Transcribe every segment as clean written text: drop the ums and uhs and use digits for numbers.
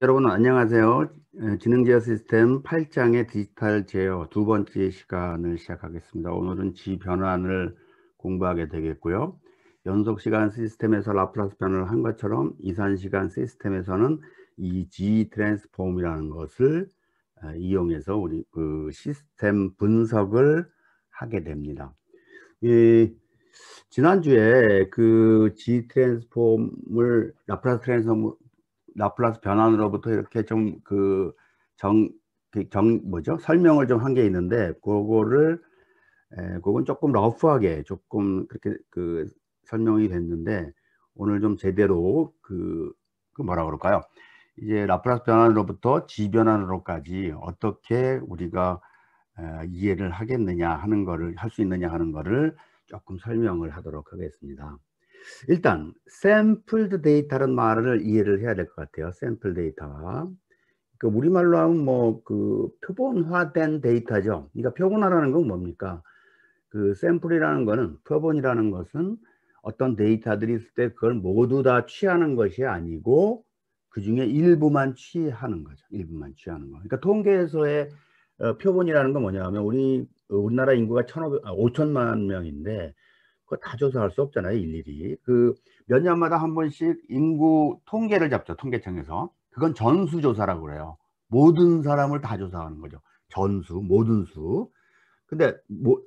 여러분 안녕하세요. 지능 제어 시스템 8장의 디지털 제어 두 번째 시간을 시작하겠습니다. 오늘은 G 변환을 공부하게 되겠고요. 연속 시간 시스템에서 라플라스 변환을 한 것처럼 이산 시간 시스템에서는 이 G 트랜스폼이라는 것을 이용해서 우리 그 시스템 분석을 하게 됩니다. 지난주에 그 G 트랜스폼을 라플라스 변환으로부터 이렇게 좀 뭐죠? 설명을 좀 한 게 있는데, 그건 조금 러프하게 조금 그렇게 설명이 됐는데, 오늘 좀 제대로 뭐라 그럴까요? 이제 라플라스 변환으로부터 G 변환으로까지 어떻게 우리가 이해를 하겠느냐 하는 거를, 할 수 있느냐 하는 거를 조금 설명을 하도록 하겠습니다. 일단 샘플드 데이터라는 말을 이해를 해야 될 것 같아요. 샘플 데이터가 우리말로 하면 표본화된 데이터죠. 그러니까 표본화라는 건 뭡니까? 샘플이라는 거는, 표본이라는 것은 어떤 데이터들이 있을 때 그걸 모두 다 취하는 것이 아니고 그 중에 일부만 취하는 거죠. 일부만 취하는 거. 그러니까 통계에서의 표본이라는 건 뭐냐면 우리나라 인구가 5천만 명인데 그거 다 조사할 수 없잖아요, 일일이. 몇 년마다 한 번씩 인구 통계를 잡죠, 통계청에서. 그건 전수조사라고 그래요. 모든 사람을 다 조사하는 거죠. 모든 수. 근데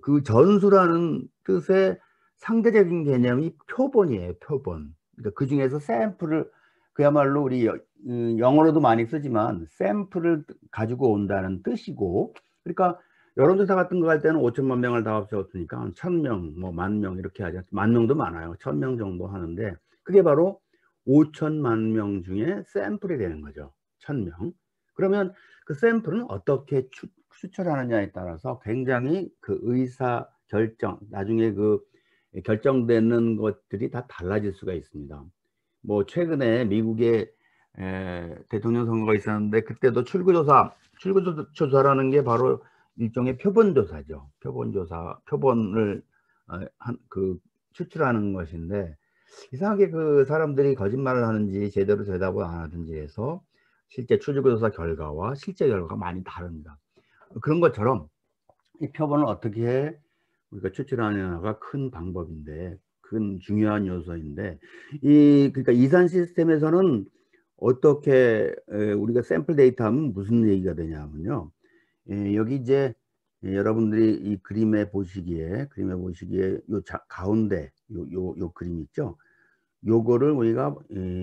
그 전수라는 뜻의 상대적인 개념이 표본이에요, 표본. 그러니까 그 중에서 샘플을, 그야말로 우리 영어로도 많이 쓰지만 샘플을 가지고 온다는 뜻이고, 그러니까 여론조사 같은 거 할 때는 5천만 명을 다 합쳤으니까 한 1,000명, 뭐 10,000명 이렇게 하죠. 10,000명도 많아요. 1,000명 정도 하는데 그게 바로 5천만 명 중에 샘플이 되는 거죠. 1,000명. 그러면 그 샘플은 어떻게 추출하느냐에 따라서 굉장히 그 의사 결정, 나중에 결정되는 것들이 다 달라질 수가 있습니다. 뭐 최근에 미국의 대통령 선거가 있었는데 그때도 출구조사라는 게 바로 일종의 표본조사죠. 표본을 추출하는 것인데, 이상하게 그 사람들이 거짓말을 하는지 제대로 대답을 안 하든지 해서 실제 출구조사 결과와 실제 결과가 많이 다릅니다. 그런 것처럼 이 표본을 어떻게 우리가 추출하느냐가 큰 방법인데, 큰 중요한 요소인데, 그러니까 이산 시스템에서는 어떻게 우리가 샘플 데이터 하면 무슨 얘기가 되냐면요. 여기 이제 여러분들이 이 그림에 보시기에 가운데 요 그림 있죠? 요거를 우리가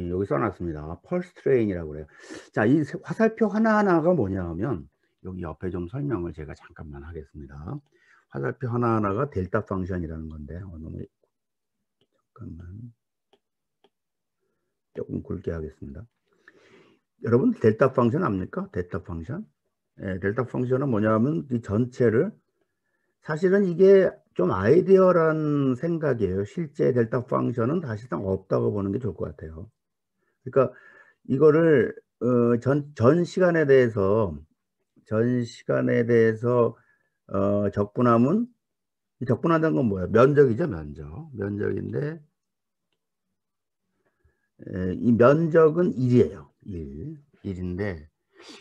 여기 써놨습니다. 펄스 트레인이라고 그래요. 자, 이 화살표 하나하나가 뭐냐 하면, 여기 옆에 좀 설명을 제가 잠깐만 하겠습니다. 화살표 하나하나가 델타 펑션이라는 건데, 잠깐만 조금 굵게 하겠습니다. 여러분 델타 펑션 압니까? 델타 펑션? 델타 펑션은 뭐냐면 이 전체를, 사실은 이게 좀 아이디어란 생각이에요. 실제 델타 펑션은 사실상 없다고 보는 게 좋을 것 같아요. 그러니까 이거를 전 시간에 대해서 적분하면, 적분한다는 건 뭐야? 면적이죠, 면적인데 이 면적은 1이에요. 1인데,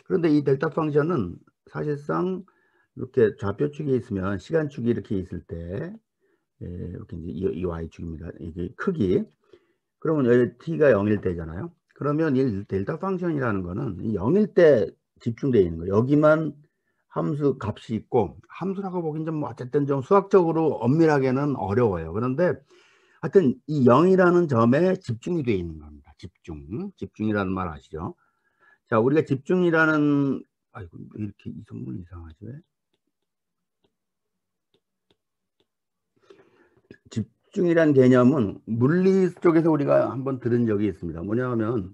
그런데 이 델타 펑션은 사실상 이렇게 좌표축이 있으면, 시간축이 이렇게 있을 때 이렇게 이제 이 y축입니다. 이게 크기. 그러면 여기 t가 0일 때잖아요. 그러면 이 델타 펑션이라는 거는 0일 때 집중되어 있는 거예요. 여기만 함수 값이 있고, 함수라고 보기엔 좀 어쨌든 좀 수학적으로 엄밀하게는 어려워요. 그런데 하여튼 이 0이라는 점에 집중이 되어 있는 겁니다. 집중이라는 말 아시죠? 자, 우리가 집중이라는, 아이고, 이렇게 이 선물 이상하지 왜? 집중이라는 개념은 물리 쪽에서 우리가 한번 들은 적이 있습니다. 뭐냐면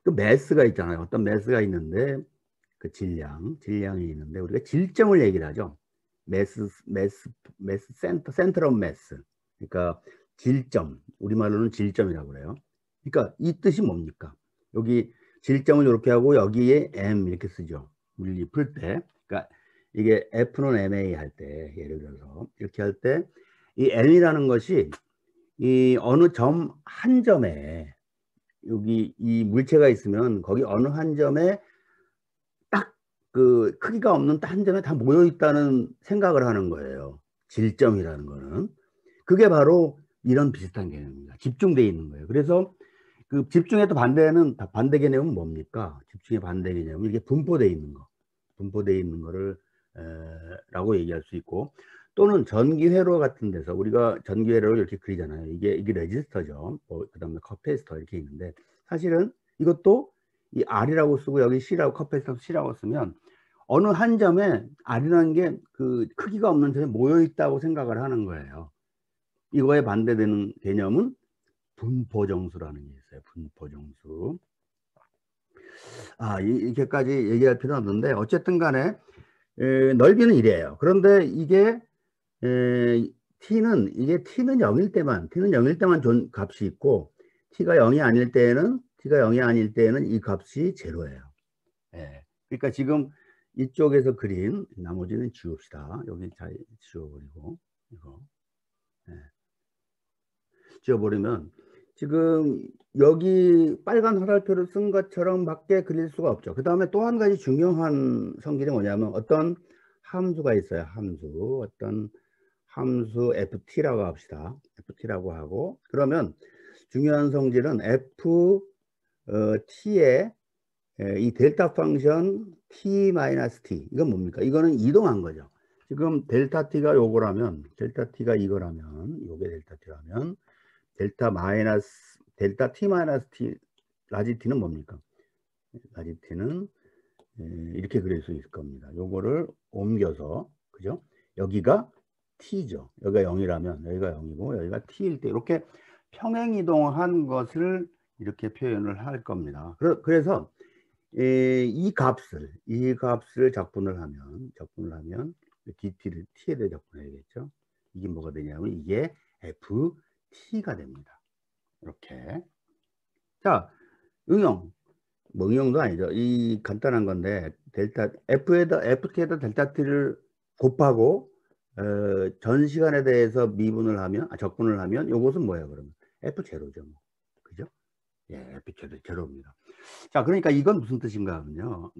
그 매스가 있잖아요. 어떤 매스가 있는데, 그 질량이 있는데 우리가 질점을 얘기를 하죠. 센터 오브 매스. 그러니까 질점, 우리말로는 질점이라고 그래요. 그러니까 이 뜻이 뭡니까? 여기 질점을 이렇게 하고 여기에 M 이렇게 쓰죠. 물리 풀 때. 그러니까 이게 F는 MA 할 때, 예를 들어서 이렇게 할 때 이 M이라는 것이 이 어느 한 점에 여기 이 물체가 있으면 거기 어느 한 점에 딱 그 크기가 없는 한 점에 다 모여 있다는 생각을 하는 거예요. 질점이라는 거는. 그게 바로 이런 비슷한 개념입니다. 집중돼 있는 거예요. 그래서 그 집중의 또 반대 개념은 뭡니까? 집중의 반대 개념은 이게 분포돼 있는 거. 분포돼 있는 거를 라고 얘기할 수 있고, 또는 전기 회로 같은 데서 우리가 전기 회로를 이렇게 그리잖아요. 이게 레지스터죠. 그다음에 커패시터 이렇게 있는데, 사실은 이것도 이 R이라고 쓰고 여기 C라고, 커패시터 C라고 쓰면 어느 한 점에 R이라는 게 그 크기가 없는 점에 모여 있다고 생각을 하는 거예요. 이거에 반대되는 개념은 분포정수라는 게 있어요. 분포정수. 이렇게까지 얘기할 필요는 없는데, 어쨌든 간에 넓이는 이래요. 그런데 이게 t는 0일 때만 값이 있고, t가 0이 아닐 때에는 이 값이 제로예요. 그러니까 지금 이쪽에서 그린 나머지는 지웁시다. 여기 잘 지워버리고, 이거 지워버리면 지금 여기 빨간 화살표를 쓴 것처럼 밖에 그릴 수가 없죠. 그 다음에 또 한 가지 중요한 성질이 뭐냐면, 어떤 함수가 있어요. 어떤 함수 ft라고 합시다. ft라고 하고, 그러면 중요한 성질은 t의 이 델타 펑션 t-t, 이건 뭡니까? 이거는 이동한 거죠. 지금 델타 t가 요거라면, 델타 t가 이거라면, 요게 델타 t라면, 델타 t 마이너스 t, 라지 t는 뭡니까? 라지 t는 이렇게 그릴 수 있을 겁니다. 요거를 옮겨서, 그죠? 여기가 t죠. 여기가 0이라면 여기가 0이고 여기가 t일 때 이렇게 평행 이동한 것을 이렇게 표현을 할 겁니다. 그래서 이 값을 적분을 하면 t에 대해 적분해야겠죠. 이게 뭐가 되냐면 이게 ft가 됩니다. 이렇게. 자, 응용도 아니죠. 이 간단한 건데, ft에다 델타 t를 곱하고 전 시간에 대해서 적분을 하면 요것은 뭐예요? 그러면 f0죠. 그죠? f0입니다. 자, 그러니까 이건 무슨 뜻인가 하면요.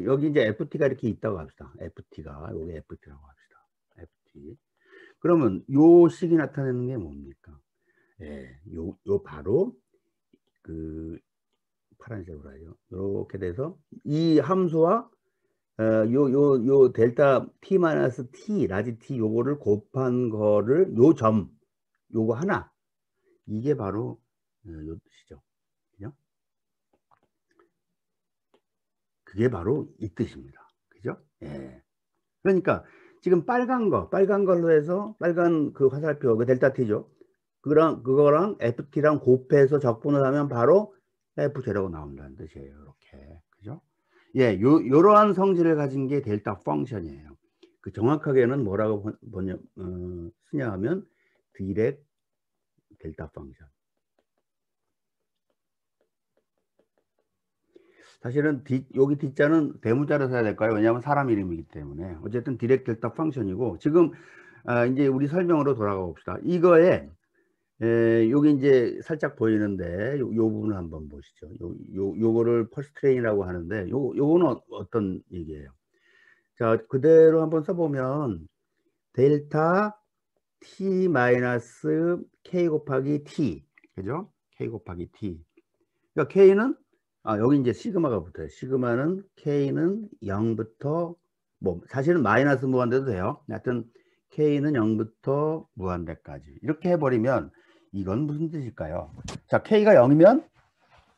여기 이제 ft가 이렇게 있다고 합시다. 여기 ft라고 합시다. ft. 그러면 요 식이 나타내는 게 뭡니까? 요 바로 그 파란색으로 하죠. 이렇게 돼서 이 함수와 요 델타 t 마이너스 t, 라지 t 요거를 곱한 거를 요거 하나, 이게 바로 요 뜻이죠. 그죠? 그게 바로 이 뜻입니다. 그죠? 그러니까 지금 빨간 걸로 해서 빨간 그 화살표, 그 델타 t죠. 그거랑 ft랑 곱해서 적분을 하면 바로 f0가 나온다는 뜻이에요. 이렇게. 그죠? 요러한 성질을 가진 게 델타 펑션이에요. 그 정확하게는 뭐라고 쓰냐 하면 디렉 델타 펑션. 사실은 여기 D자는 대문자로 써야 될까요? 왜냐하면 사람 이름이기 때문에. 어쨌든 디렉 델타 펑션이고, 지금 이제 우리 설명으로 돌아가 봅시다. 이거에 여기 이제 살짝 보이는데 요 부분을 한번 보시죠. 요거를 펄스 트레인이라고 하는데, 요거는 어떤 얘기예요? 자, 그대로 한번 써보면 델타 t 마이너스 k 곱하기 t, 그죠? k 곱하기 t. 그러니까 k는 여기 이제 시그마가 붙어요. 시그마는 k는 0부터 사실은 마이너스 무한대도 돼요. 하여튼 k는 0부터 무한대까지 이렇게 해버리면 이건 무슨 뜻일까요? 자, k가 0이면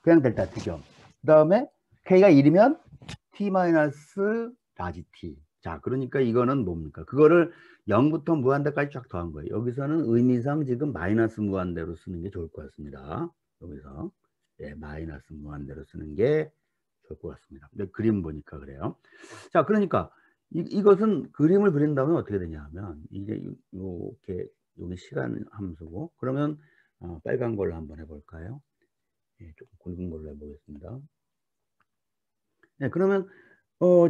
그냥 델타 t죠. 그 다음에 k가 1이면 t 마이너스 라지 t. 자, 그러니까 이거는 뭡니까? 그거를 0부터 무한대까지 쫙 더한 거예요. 여기서는 의미상 지금 마이너스 무한대로 쓰는 게 좋을 것 같습니다. 여기서 마이너스 무한대로 쓰는 게 좋을 것 같습니다. 근데 그림 보니까 그래요. 자, 그러니까 이것은 그림을 그린다면 어떻게 되냐 하면 이게 이렇게 여기 시간 함수고, 그러면 빨간 걸로 한번 해볼까요? 조금 굵은 걸로 해보겠습니다. 그러면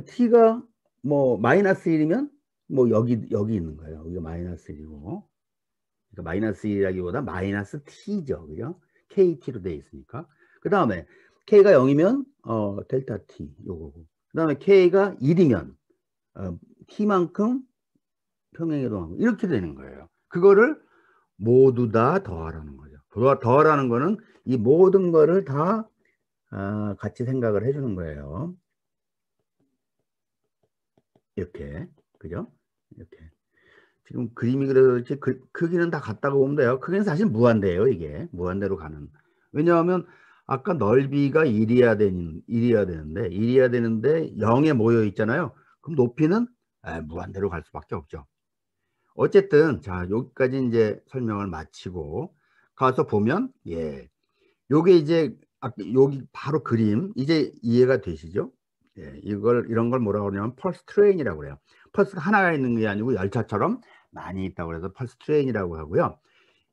t가 마이너스 1이면 여기 있는 거예요. 여기가 마이너스 1이고, 그러니까 마이너스 1이라기보다 마이너스 t죠. 그죠? kt로 되어 있으니까. 그 다음에 K가 0이면 델타 T 요거고. 그 다음에 K가 1이면 T만큼 평행이동하고 이렇게 되는 거예요. 그거를 모두 다 더하라는 거죠. 더하라는 거는 이 모든 거를 다 같이 생각을 해주는 거예요. 이렇게. 그죠? 이렇게. 지금 그림이 그래서 그렇지 크기는 다 같다고 보면 돼요. 크기는 사실 무한대예요. 이게 무한대로 가는. 왜냐하면 아까 넓이가 1이어야 되는데 0에 모여 있잖아요. 그럼 높이는 무한대로 갈 수밖에 없죠. 어쨌든 자 여기까지 이제 설명을 마치고 가서 보면 요게 이제 여기 바로 그림 이제 이해가 되시죠? 이런 걸 뭐라고 그러냐면 펄스 트레인이라고 그래요. 펄스가 하나가 있는 게 아니고 열차처럼 많이 있다고 그래서 펄스 트레인이라고 하고요.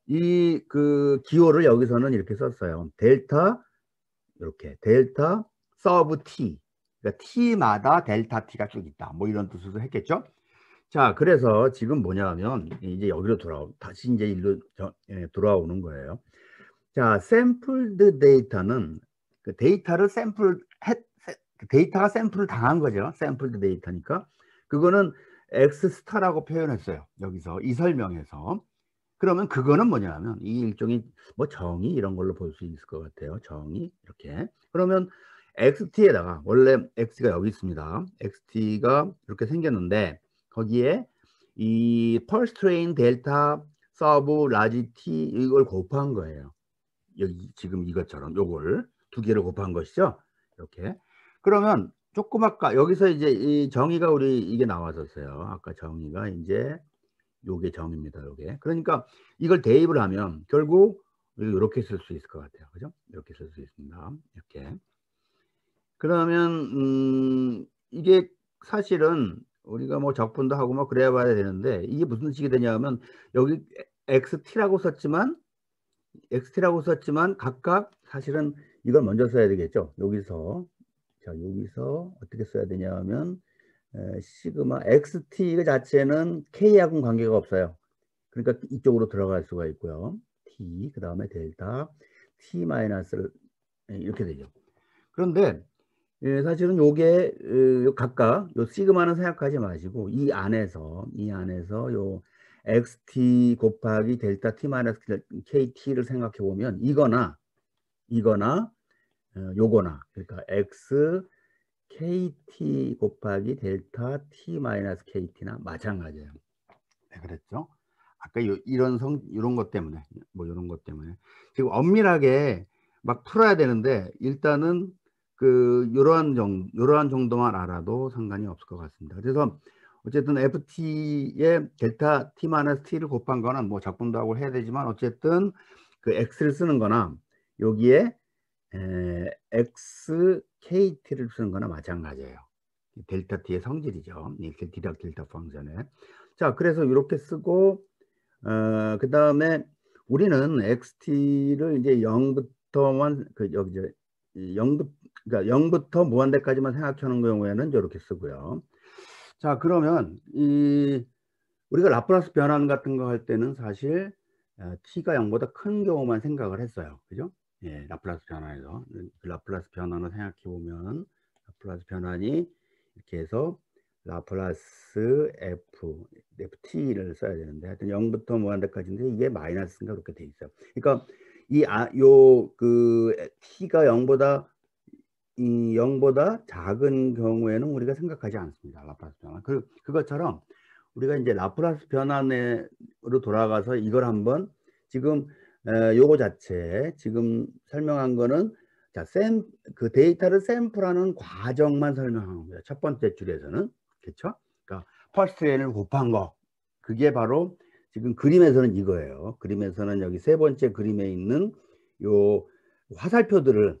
이 그 기호를 여기서는 이렇게 썼어요. 델타 이렇게 델타 서브 T. 그러니까 T마다 델타 T가 쭉 있다. 뭐 이런 뜻으로 했겠죠? 자, 그래서 지금 뭐냐면 이제 여기로 다시 이제 일로 돌아오는 거예요. 자, 샘플드 데이터는 그 데이터를 데이터가 샘플을 당한 거죠. 샘플드 데이터니까 그거는 X 스타라고 표현했어요. 여기서 이 설명에서. 그러면 그거는 뭐냐면 이 일종의 뭐 정의 이런 걸로 볼 수 있을 것 같아요. 정의 이렇게. 그러면 XT에다가 원래 X가 여기 있습니다. XT가 이렇게 생겼는데 거기에 이 펄스 트레인 델타 서브 라지 T 이걸 곱한 거예요. 여기 지금 이것처럼 요걸 두 개를 곱한 것이죠. 이렇게. 그러면 조금 아까 여기서 이제 이 정의가 우리 이게 나왔었어요. 아까 정의가 이제 요게 정의입니다. 요게. 그러니까 이걸 대입을 하면 결국 이렇게 쓸 수 있을 것 같아요. 그죠? 이렇게 쓸 수 있습니다. 이렇게. 그러면 이게 사실은 우리가 뭐 적분도 하고 뭐 그래야 봐야 되는데 이게 무슨 식이 되냐면 여기 XT라고 썼지만 각각 사실은 이걸 먼저 써야 되겠죠. 여기서 어떻게 써야 되냐면 시그마 XT 그 자체는 K하고는 관계가 없어요. 그러니까 이쪽으로 들어갈 수가 있고요. T 그 다음에 델타 T 마이너스를 이렇게 되죠. 그런데 사실은 요게 각각 요 시그마는 생각하지 마시고 이 안에서 요 xt 곱하기 델타 t 마이너스 kt를 생각해 보면 이거나 요거나 그러니까 x kt 곱하기 델타 t 마이너스 kt나 마찬가지예요. 네, 그랬죠? 아까 이런 것 때문에 뭐 이런 것 때문에 지금 엄밀하게 막 풀어야 되는데 일단은 요러한 정도만 알아도 상관이 없을 것 같습니다. 그래서 어쨌든 FT에 델타 T 마이너스 T를 곱한 거는 뭐 적분도 하고 해야 되지만 어쨌든 그 X를 쓰는 거나 여기에 XKT를 쓰는 거나 마찬가지예요. 델타 T의 성질이죠. 이렇게 디락 델타 펑션에. 자, 그래서 이렇게 쓰고 그 다음에 우리는 XT를 이제 0부터만 여기 이제 0부터 무한대까지만 생각하는 경우에는 이렇게 쓰고요. 자, 그러면 우리가 라플라스 변환 같은 거 할 때는 사실 t가 0보다 큰 경우만 생각을 했어요. 그죠? 라플라스 변환에서 라플라스 변환을 생각해 보면 라플라스 변환이 이렇게 해서 라플라스 ft를 써야 되는데 하여튼 0부터 무한대까지인데 이게 마이너스인가 그렇게 돼 있어요. 그러니까 t가 0보다 작은 경우에는 우리가 생각하지 않습니다. 라플라스 변환. 그것처럼 우리가 이제 라플라스 변환으로 돌아가서 이걸 한번 지금 요거 자체 지금 설명한 거는 자, 그 데이터를 샘플하는 과정만 설명한 겁니다. 첫 번째 줄에서는. 그렇죠? 그러니까 펄스 트레인을 곱한 거. 그게 바로 지금 그림에서는 이거예요. 그림에서는 여기 세 번째 그림에 있는 요 화살표들을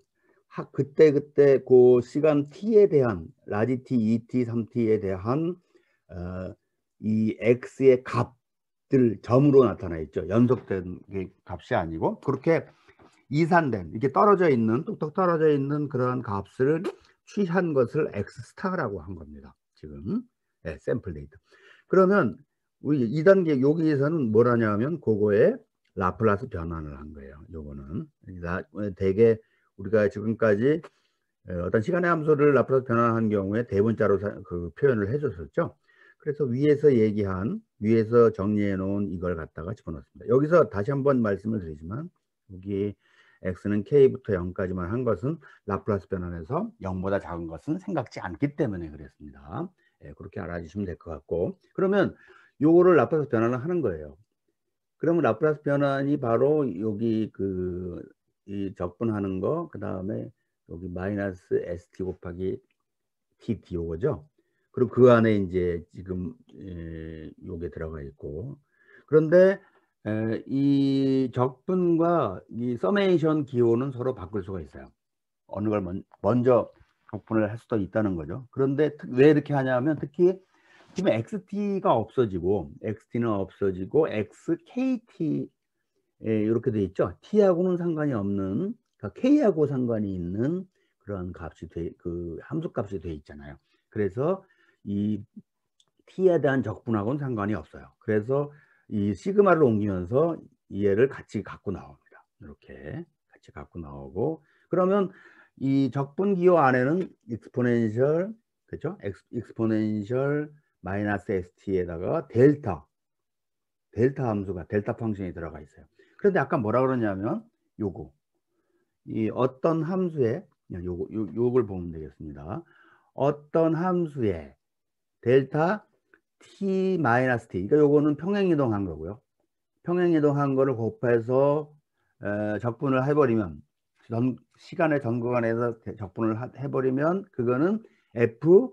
그때 그 시간 t에 대한 라지 t, 2t, 3t에 대한 이 x의 값들 점으로 나타나 있죠. 연속된 값이 아니고 그렇게 이산된 이렇게 뚝뚝 떨어져 있는 그런 값을 취한 것을 x 스타라고 한 겁니다. 지금 샘플 데이터. 그러면 우리 2단계 여기에서는 뭘 하냐면 그거에 라플라스 변환을 한 거예요. 요거는 대개 우리가 지금까지 어떤 시간의 함수를 라플라스 변환한 경우에 대문자로 그 표현을 해줬었죠. 그래서 위에서 정리해 놓은 이걸 갖다가 집어넣습니다. 여기서 다시 한번 말씀을 드리지만 여기 x는 k부터 0까지만 한 것은 라플라스 변환에서 0보다 작은 것은 생각지 않기 때문에 그랬습니다. 그렇게 알아주시면 될 것 같고, 그러면 요거를 라플라스 변환을 하는 거예요. 그러면 라플라스 변환이 바로 여기 이 적분하는 거, 그 다음에 여기 마이너스 st 곱하기 tt 요거죠. 그리고 그 안에 이제 지금 요게 들어가 있고, 그런데 이 적분과 이 서메이션 기호는 서로 바꿀 수가 있어요. 어느 걸 먼저 적분을 할 수도 있다는 거죠. 그런데 왜 이렇게 하냐면 특히 지금 xt가 없어지고 xt는 없어지고 xkt 이렇게 돼 있죠. t하고는 상관이 없는, 그러니까 k하고 상관이 있는 그런 값이 그 함수 값이 돼 있잖아요. 그래서 이 t에 대한 적분하고는 상관이 없어요. 그래서 이 시그마를 옮기면서 얘를 같이 갖고 나옵니다. 이렇게 같이 갖고 나오고, 그러면 이 적분 기호 안에는 익스포넨셜, 그렇죠? 익스포넨셜 마이너스 st에다가 델타 함수가, 델타 펑션이 들어가 있어요. 그런데 아까 뭐라 그러냐면 요거 이 어떤 함수에 요걸 보면 되겠습니다. 어떤 함수에 델타 t 마이너스 t, 그러니까 요거는 평행이동한 거고요. 평행이동한 거를 곱해서 적분을 해버리면, 시간의 전 구간에서 적분을 해버리면 그거는 f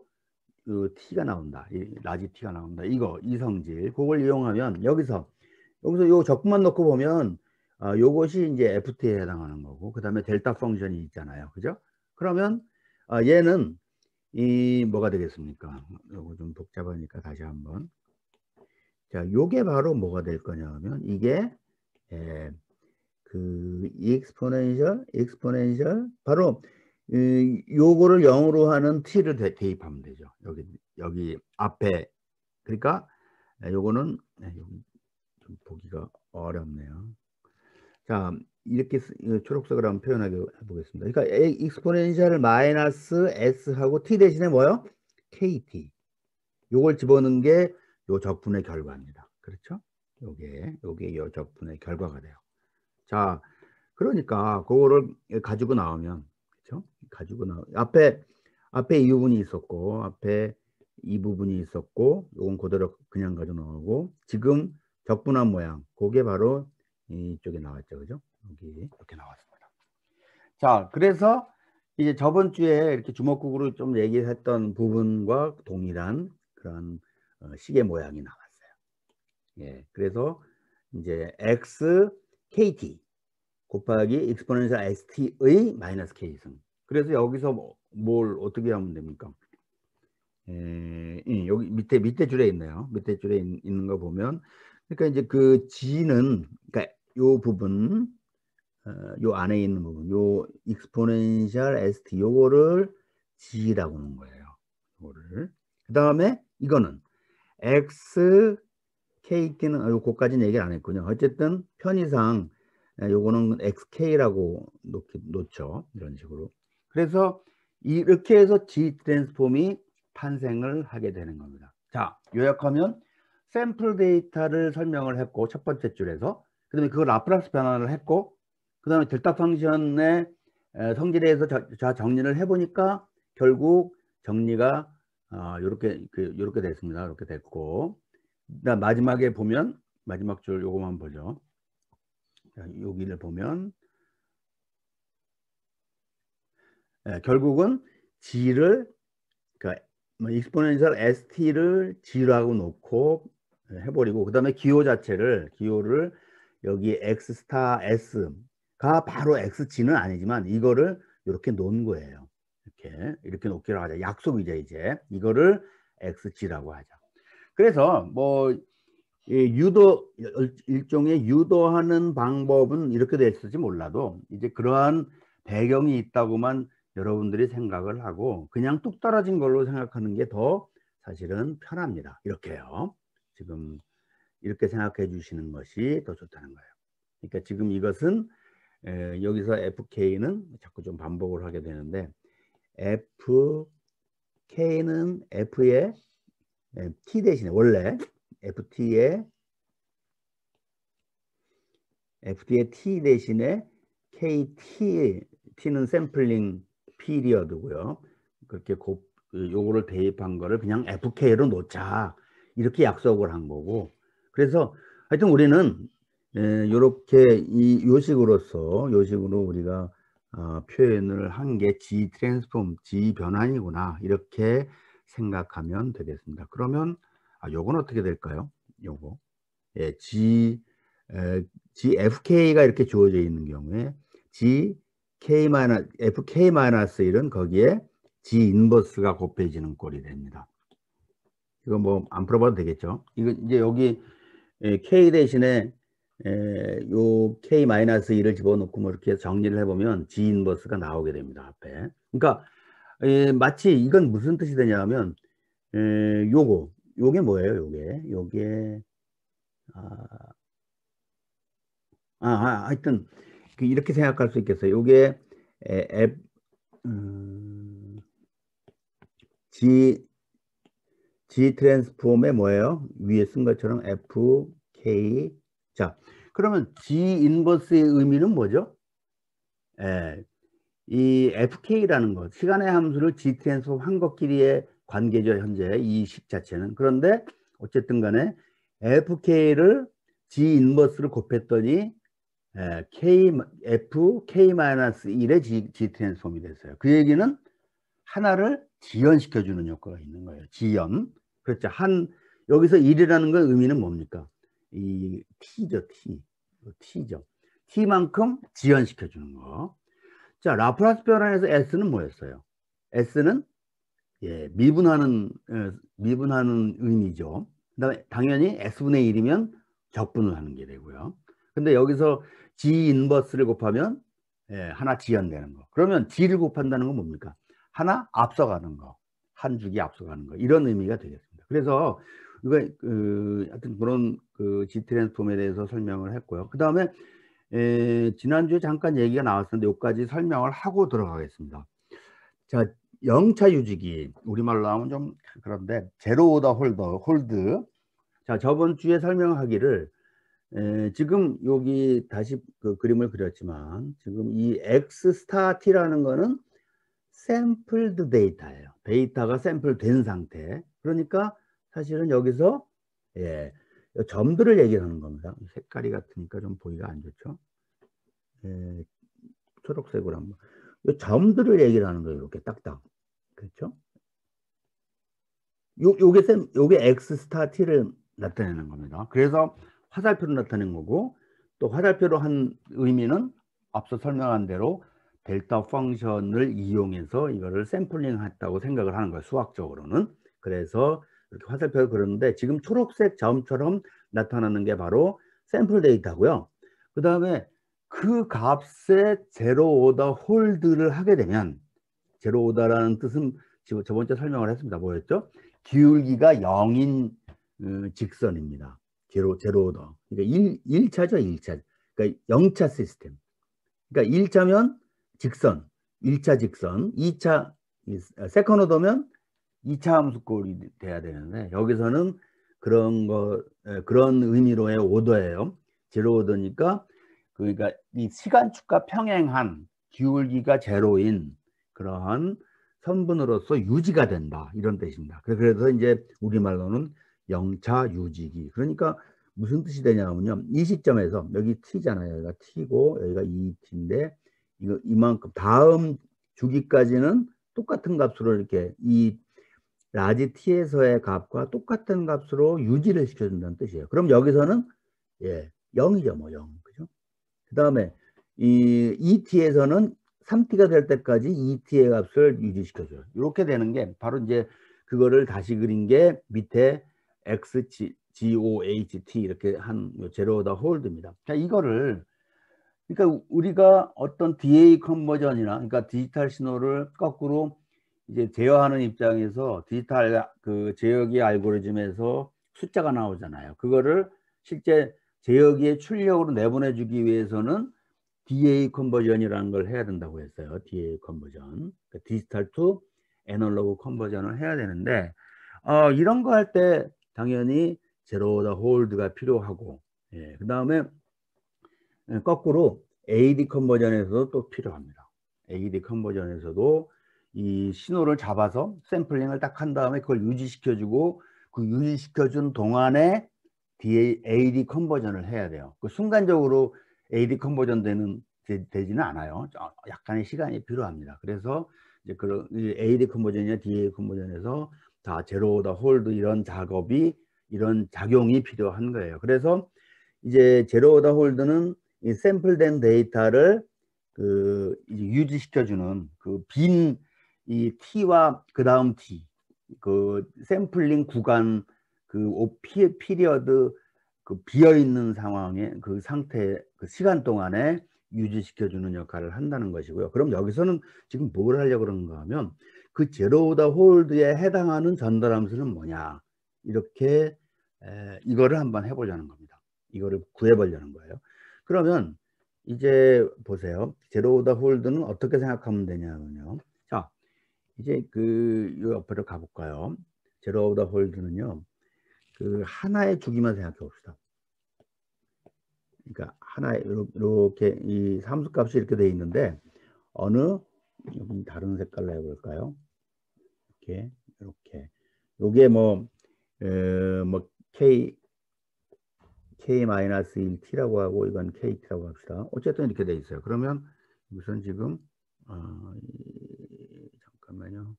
t가 나온다. 라지 t가 나온다. 이 성질, 그걸 이용하면 여기서 요 적분만 넣고 보면 요것이 이제 ft에 해당하는 거고, 그 다음에 델타 펑션이 있잖아요. 그죠? 그러면 얘는 이 뭐가 되겠습니까? 요거 좀 복잡하니까 다시 한번. 자, 요게 바로 뭐가 될 거냐면 이게 그 익스포넨셜 바로 요거를 0으로 하는 t를 대입하면 되죠. 여기 앞에. 그러니까 요거는 여기 좀 보기가 어렵네요. 자, 이렇게 초록색으로 한번 표현하게 해보겠습니다. 그러니까 익스포넨셜 마이너스 s하고 t 대신에 뭐요? kt. 요걸 집어넣은 게 요 적분의 결과입니다. 그렇죠? 요게 요 적분의 결과가 돼요. 자, 그러니까 그거를 가지고 나오면, 그렇죠? 앞에 이 부분이 있었고, 앞에 이 부분이 있었고, 요건 그대로 그냥 가져 나오고, 지금 적분한 모양, 그게 바로 이쪽에 나왔죠. 그죠? 여기 이렇게 나왔습니다. 자, 그래서 이제 저번 주에 이렇게 주먹국으로 좀 얘기했던 부분과 동일한 그런 시계 모양이 나왔어요. 예, 그래서 이제 x kt 곱하기 익스포넨셜 st의 마이너스 k승. 그래서 여기서 뭘 어떻게 하면 됩니까? 여기 밑에 줄에 있네요. 밑에 줄에 있는 거 보면, 그러니까 이제 그 g는, 그러니까 요 부분, 요 안에 있는 부분, 요 익스포넨셜 st 요거를 g라고 하는 거예요. 요거를. 그 다음에 이거는 x kt는 요거까지는 얘기를 안 했군요. 어쨌든 편의상 요거는 xk라고 놓죠. 이런 식으로. 그래서 이렇게 해서 g 트랜스폼이 탄생을 하게 되는 겁니다. 자, 요약하면 샘플 데이터를 설명을 했고, 첫 번째 줄에서, 그 다음에 그걸 라플라스 변환을 했고, 그 다음에 델타 펑션의 성질에 대해서 정리를 해보니까 결국 정리가 요렇게 됐습니다. 이렇게 됐고, 마지막에 보면, 마지막 줄 요거만 보죠. 자, 여기를 보면 결국은 g를, 그러니까 익스포넨셜 st를 g라고 놓고 해버리고, 그 다음에 기호를 여기 x 스타 s가 바로 xg는 아니지만 이거를 이렇게 놓은 거예요. 이렇게 놓기로 하자. 약속이죠. 이제 이거를 xg라고 하자. 그래서 뭐 일종의 유도하는 방법은 이렇게 됐을지 몰라도, 이제 그러한 배경이 있다고만 여러분들이 생각을 하고 그냥 뚝 떨어진 걸로 생각하는 게 더 사실은 편합니다. 이렇게요. 지금 이렇게 생각해 주시는 것이 더 좋다는 거예요. 그러니까 지금 이것은 여기서 FK는 자꾸 좀 반복을 하게 되는데 FK는 F의 T 대신에 원래 FT의 T 대신에 T는 샘플링 피리어드고요. 그렇게 요거를 대입한 거를 그냥 FK로 놓자 이렇게 약속을 한 거고, 그래서 하여튼 우리는 요렇게 요식으로 우리가 표현을 한 게 G 트랜스폼, G 변환이구나 이렇게 생각하면 되겠습니다. 그러면 요건 어떻게 될까요? 요거 GFK가 이렇게 주어져 있는 경우에 FK-1은 거기에 G 인버스가 곱해지는 꼴이 됩니다. 이거 뭐 안 풀어봐도 되겠죠. 이거 이제 여기 K 대신에 요 K-1을 집어넣고 뭐 이렇게 정리를 해보면 G 인버스가 나오게 됩니다. 앞에. 그러니까 마치 이건 무슨 뜻이 되냐면 요게 뭐예요? 요게 하여튼 이렇게 생각할 수 있겠어요. 요게 G 트랜스폼의 뭐예요? 위에 쓴 것처럼 FK. 자, 그러면 G 인버스의 의미는 뭐죠? 이 FK라는 것, 시간의 함수를 G 트랜스폼 한 것끼리의 관계죠, 현재 이 식 자체는. 그런데 어쨌든 간에 FK를 G 인버스를 곱했더니 K-1의 G 트랜스폼이 됐어요. 그 얘기는 하나를 지연시켜주는 효과가 있는 거예요. 지연. 그렇죠. 여기서 1이라는 건 의미는 뭡니까? 이 T죠, T죠. T만큼 지연시켜주는 거. 자, 라프라스 변환에서 S는 뭐였어요? S는 미분하는 의미죠. 그다음에 당연히 S분의 1이면 적분을 하는 게 되고요. 근데 여기서 G 인버스를 곱하면 하나 지연되는 거. 그러면 G를 곱한다는 건 뭡니까? 하나 앞서가는 거. 한 주기 앞서가는 거. 이런 의미가 되겠습니다. 그래서 이거 하여튼 그런 G 트랜스폼에 대해서 설명을 했고요. 그 다음에 지난주에 잠깐 얘기가 나왔었는데 여기까지 설명을 하고 들어가겠습니다. 자, 영차 유지기, 우리말로 하면 좀 그런데 제로 오더 홀드. 자, 저번 주에 설명하기를 지금 여기 다시 그 그림을 그렸지만 지금 이 X 스타 T라는 거는 샘플드 데이터예요. 데이터가 샘플된 상태. 그러니까 사실은 여기서 점들을 얘기하는 겁니다. 색깔이 같으니까 좀 보기가 안 좋죠. 초록색으로 한번. 이 점들을 얘기를 하는 거예요. 이렇게 딱딱. 그렇죠? 요게 X 스타 T를 나타내는 겁니다. 그래서 화살표로 나타낸 거고, 또 화살표로 한 의미는 앞서 설명한 대로 델타 펑션을 이용해서 이거를 샘플링 했다고 생각을 하는 거예요. 수학적으로는. 그래서 이렇게 화살표를 그렸는데 지금 초록색 점처럼 나타나는 게 바로 샘플 데이터고요. 그 다음에 그 값에 제로 오더 홀드를 하게 되면, 제로 오더라는 뜻은 저번 주에 설명을 했습니다. 뭐였죠? 기울기가 0인 직선입니다. 제로 오더. 그러니까 1차죠, 1차. 그러니까 0차 시스템. 그러니까 1차면 직선, 1차 직선, 2차 세컨 오더면 2차 함수꼴이 돼야 되는데 여기서는 그런 의미로의 오더예요. 제로 오더니까 그러니까 이 시간축과 평행한 기울기가 제로인 그러한 선분으로서 유지가 된다 이런 뜻입니다. 그래서 이제 우리말로는 영차 유지기. 그러니까 무슨 뜻이 되냐면요. 이 시점에서 여기 T잖아요. 여기가 T고 여기가 2T인데 이만큼 다음 주기까지는 똑같은 값으로 이렇게 이 라지 T에서의 값과 똑같은 값으로 유지를 시켜준다는 뜻이에요. 그럼 여기서는 0이죠. 뭐 0. 그죠? 그 다음에 이 2T에서는 3T가 될 때까지 2T의 값을 유지시켜줘요. 이렇게 되는 게 바로 이제 그거를 다시 그린 게 밑에 XGOHT 이렇게 한 제로 오더 홀드입니다. 자, 이거를 그러니까 우리가 어떤 DA 컨버전이나 그러니까 디지털 신호를 거꾸로 이제 제어하는 입장에서 디지털 그 제어기 알고리즘에서 숫자가 나오잖아요. 그거를 실제 제어기의 출력으로 내보내주기 위해서는 DA 컨버전이라는 걸 해야 된다고 했어요. DA 컨버전. 그러니까 디지털 투 애널로그 컨버전을 해야 되는데 이런 거 할 때 당연히 제로 더 홀드가 필요하고, 예, 그 다음에 거꾸로 AD 컨버전에서도 또 필요합니다. AD 컨버전에서도 이 신호를 잡아서 샘플링을 딱 한 다음에 그걸 유지시켜주고, 그 유지시켜준 동안에 AD 컨버전을 해야 돼요. 그 순간적으로 AD 컨버전 되지는 않아요. 약간의 시간이 필요합니다. 그래서 이제 그런 AD 컨버전이나 DA 컨버전에서 다 제로 더 홀드 이런 작업이, 이런 작용이 필요한 거예요. 그래서 이제 제로 더 홀드는 이 샘플된 데이터를 이제 유지시켜주는 그 빈 이 T와 그 다음 T, 그 샘플링 구간, 그 피리어드, 그 비어 있는 상황의 그 상태, 그 시간 동안에 유지시켜주는 역할을 한다는 것이고요. 그럼 여기서는 지금 뭘 하려고 그러는가 하면, 그 제로 더 홀드에 해당하는 전달 함수는 뭐냐, 이렇게 이거를 한번 해보려는 겁니다. 이거를 구해보려는 거예요. 그러면 이제 보세요. 제로 더 홀드는 어떻게 생각하면 되냐면요. 자, 이제 요 옆으로 가볼까요? 제로 더 홀드는요, 그 하나의 주기만 생각해 봅시다. 그러니까 하나의 이렇게 이 함수값이 이렇게 돼 있는데, 어느, 여기 다른 색깔로 해볼까요? 이렇게 요게 뭐 K-1T라고 하고, 이건 KT라고 합시다. 어쨌든 이렇게 돼 있어요. 그러면 우선 지금 잠깐만요.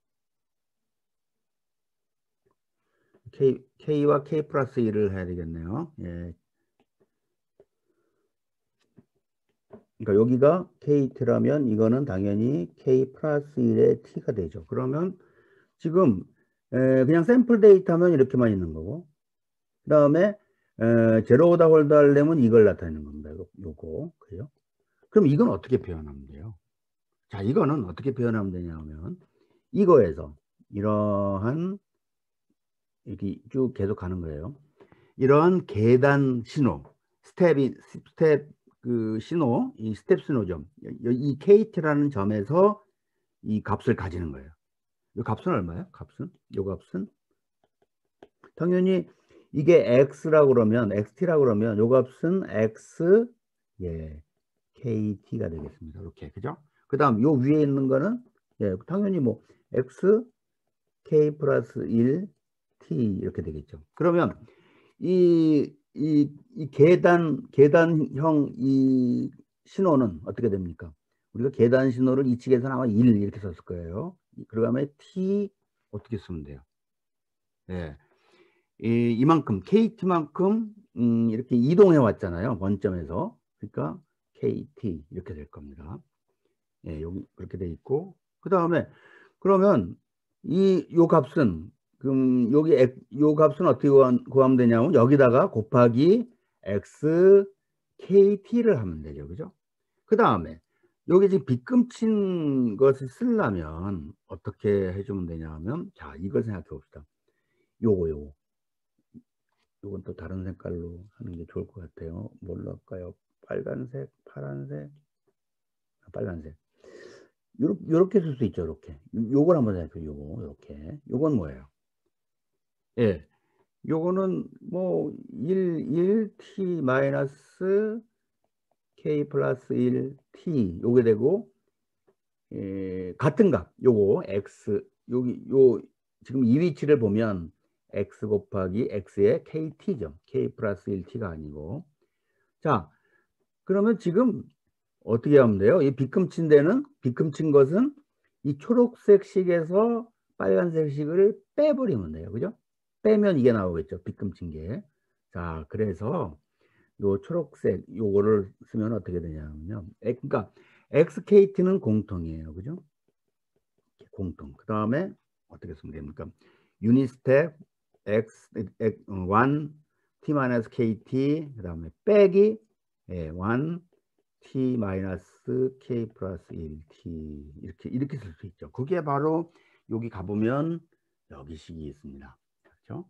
K와 K 플러스 1을 해야 되겠네요. 예. 그러니까 여기가 KT라면 이거는 당연히 K 플러스 1의 T가 되죠. 그러면 지금 그냥 샘플 데이터면 이렇게만 있는 거고, 그 다음에 제로 오다 홀드 하려면 이걸 나타내는 겁니다. 요거. 그죠? 그럼 이건 어떻게 표현하면 돼요? 자, 이거는 어떻게 표현하면 되냐면, 이거에서 이러한, 이렇게 쭉 계속 가는 거예요. 이러한 계단 신호, 스텝 그 신호, 이 스텝 신호점, 이 KT라는 점에서 이 값을 가지는 거예요. 이 값은 얼마예요? 값은? 이 값은 당연히 이게 X라고 그러면, XT라고 그러면 이 값은 X, 예, KT가 되겠습니다. 이렇게, 그죠? 그 다음 요 위에 있는 거는, 예, 당연히 뭐 X, K 플러스 1, T 이렇게 되겠죠. 그러면 이 계단형 이 신호는 어떻게 됩니까? 우리가 계단 신호를 이 측에서는 아마 1 이렇게 썼을 거예요. 그 다음에 T 어떻게 쓰면 돼요? 예. 이만큼 KT만큼 이렇게 이동해 왔잖아요. 원점에서. 그러니까 KT 이렇게 될 겁니다. 예, 여기 그렇게 돼 있고, 그 다음에 그러면 요 값은 그럼 요 값은 어떻게 구하면 되냐면, 여기다가 곱하기 x kt를 하면 되죠. 그죠? 그 다음에 여기 지금 빗금친 것을 쓰려면 어떻게 해주면 되냐 하면, 자, 이걸 생각해 봅시다. 요건 또 다른 색깔로 하는 게 좋을 것 같아요. 뭘로 할까요? 빨간색, 파란색, 빨간색. 요렇게 쓸 수 있죠. 이렇게. 요걸 한번 생각해. 요렇게. 요건 뭐예요? 예. 요거는 뭐 1t 마이너스 k 플러스 1t 요게 되고, 같은 값 요거 x, 여기 지금 이 위치를 보면 x 곱하기 x의 kt죠. k 플러스 1t가 아니고. 자, 그러면 지금 어떻게 하면 돼요? 이 빗금친 것은 이 초록색 식에서 빨간색 식을 빼버리면 돼요. 그죠? 빼면 이게 나오겠죠. 빗금친 게. 자, 그래서 요 초록색 요거를 쓰면 어떻게 되냐면요. 그러니까 XKT는 공통이에요. 그죠? 공통. 그 다음에 어떻게 쓰면 됩니까? 유닛 스텝 X 1 T-KT, 그 다음에 빼기 1 T 마이너스 K 플러스 1T 이렇게 쓸 수 있죠. 그게 바로 여기 가보면 여기 식이 있습니다. 그렇죠?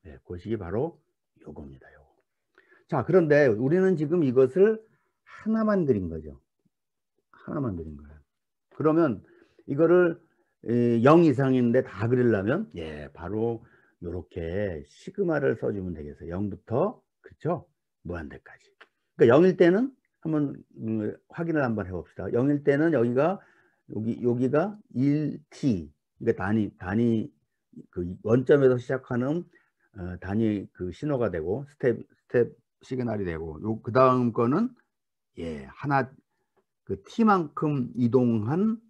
네, 그 식이 바로 요겁니다. 요거. 자, 그런데 우리는 지금 이것을 하나만 그린 거죠. 하나만 그린 거예요. 그러면 이거를 0 이상인데 다 그리려면 바로 이렇게 시그마를 써주면 되겠어요. 0부터 그렇죠? 무한대까지. 그러니까 0일 때는 한번 확인을 한번 해봅시다. 0일 때는 여기가 1t, 그러니까 단위 그 원점에서 시작하는 단위 그 신호가 되고 스텝 시그널이 되고 그 다음 거는 하나 그 t만큼 이동한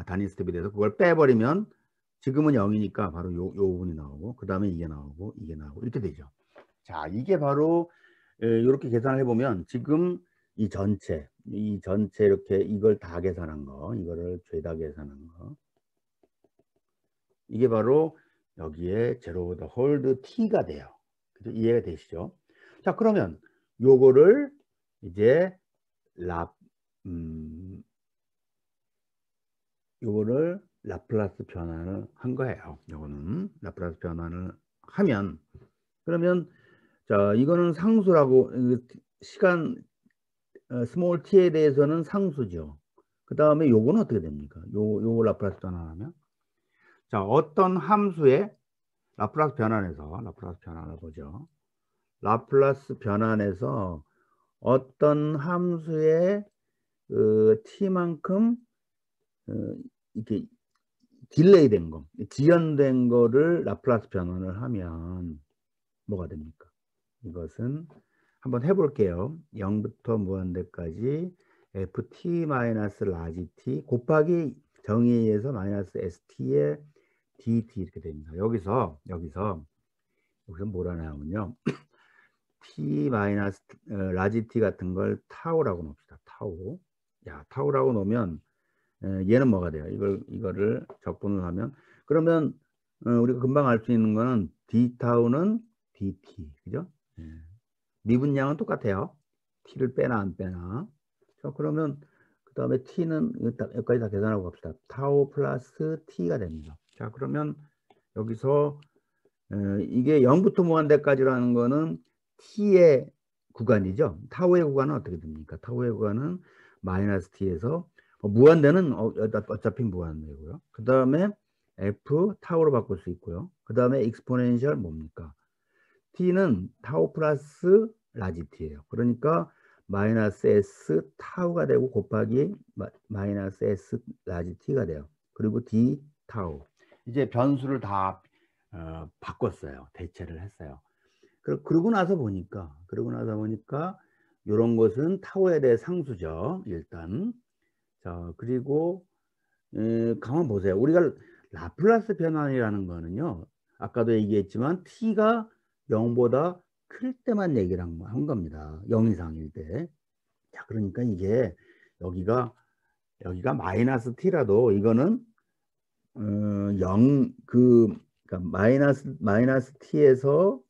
단위 스텝이 돼서 그걸 빼버리면 지금은 0이니까 바로 요 부분이 나오고 그 다음에 이게 나오고 이렇게 되죠. 자, 이게 바로 이렇게 계산을 해보면 지금 이 전체 이렇게 이걸 다 계산한 거, 이거를 죄다 계산한 거, 이게 바로 여기에 제로 더 홀드 t가 돼요. 그죠? 이해가 되시죠? 자, 그러면 요거를 이제 요거를 라플라스 변환을 한 거예요. 요거는 라플라스 변환을 하면, 그러면 자, 이거는 상수라고, 시간 스몰 t에 대해서는 상수죠. 그 다음에 요거는 어떻게 됩니까? 요거 라플라스 변환하면, 자, 어떤 함수의 라플라스 변환을 보죠. 라플라스 변환에서 어떤 함수의 t만큼 이렇게 딜레이 된 거, 지연된 거를 라플라스 변환을 하면 뭐가 됩니까? 이것은 한번 해볼게요. 0부터 무한대까지 ft-라지 t 곱하기 정의에 의해서 마이너스 st의 dt 이렇게 됩니다. 여기서 뭐라 나오면요. t-라지 t 같은 걸 타우라고 놓읍시다. 타우. 야, 타우라고 놓으면 얘는 뭐가 돼요? 이거를 적분을 하면, 그러면 우리가 금방 알 수 있는 거는 d 타우는 dt, 그죠? 미분량은 똑같아요. t를 빼나 안 빼나. 자, 그러면 그 다음에 t는 여기까지 다 계산하고 갑시다. 타우 플러스 t가 됩니다. 자, 그러면 여기서 이게 0부터 무한대까지라는 거는 t의 구간이죠. 타우의 구간은 어떻게 됩니까? 타우의 구간은 마이너스 t에서 무한대는 어차피 무한대고요. 그 다음에 f 타우로 바꿀 수 있고요. 그 다음에 익스포넨셜 뭡니까? t는 타우 플러스 라지 t예요. 그러니까 마이너스 s 타우가 되고 곱하기 마이너스 s 라지 t가 돼요. 그리고 d 타우. 이제 변수를 다 바꿨어요. 대체를 했어요. 그러고 나서 보니까 이런 것은 타우에 대해 상수죠. 일단. 자, 그리고 가만 보세요. 우리가 라플라스 변환이라는 거는요, 아까도 얘기했지만 t가 0보다 클 때만 얘기를 한 겁니다. 0 이상일 때. 자, 그러니까 이게 여기가 마이너스 t라도 이거는 0 그러니까 마이너스 t에서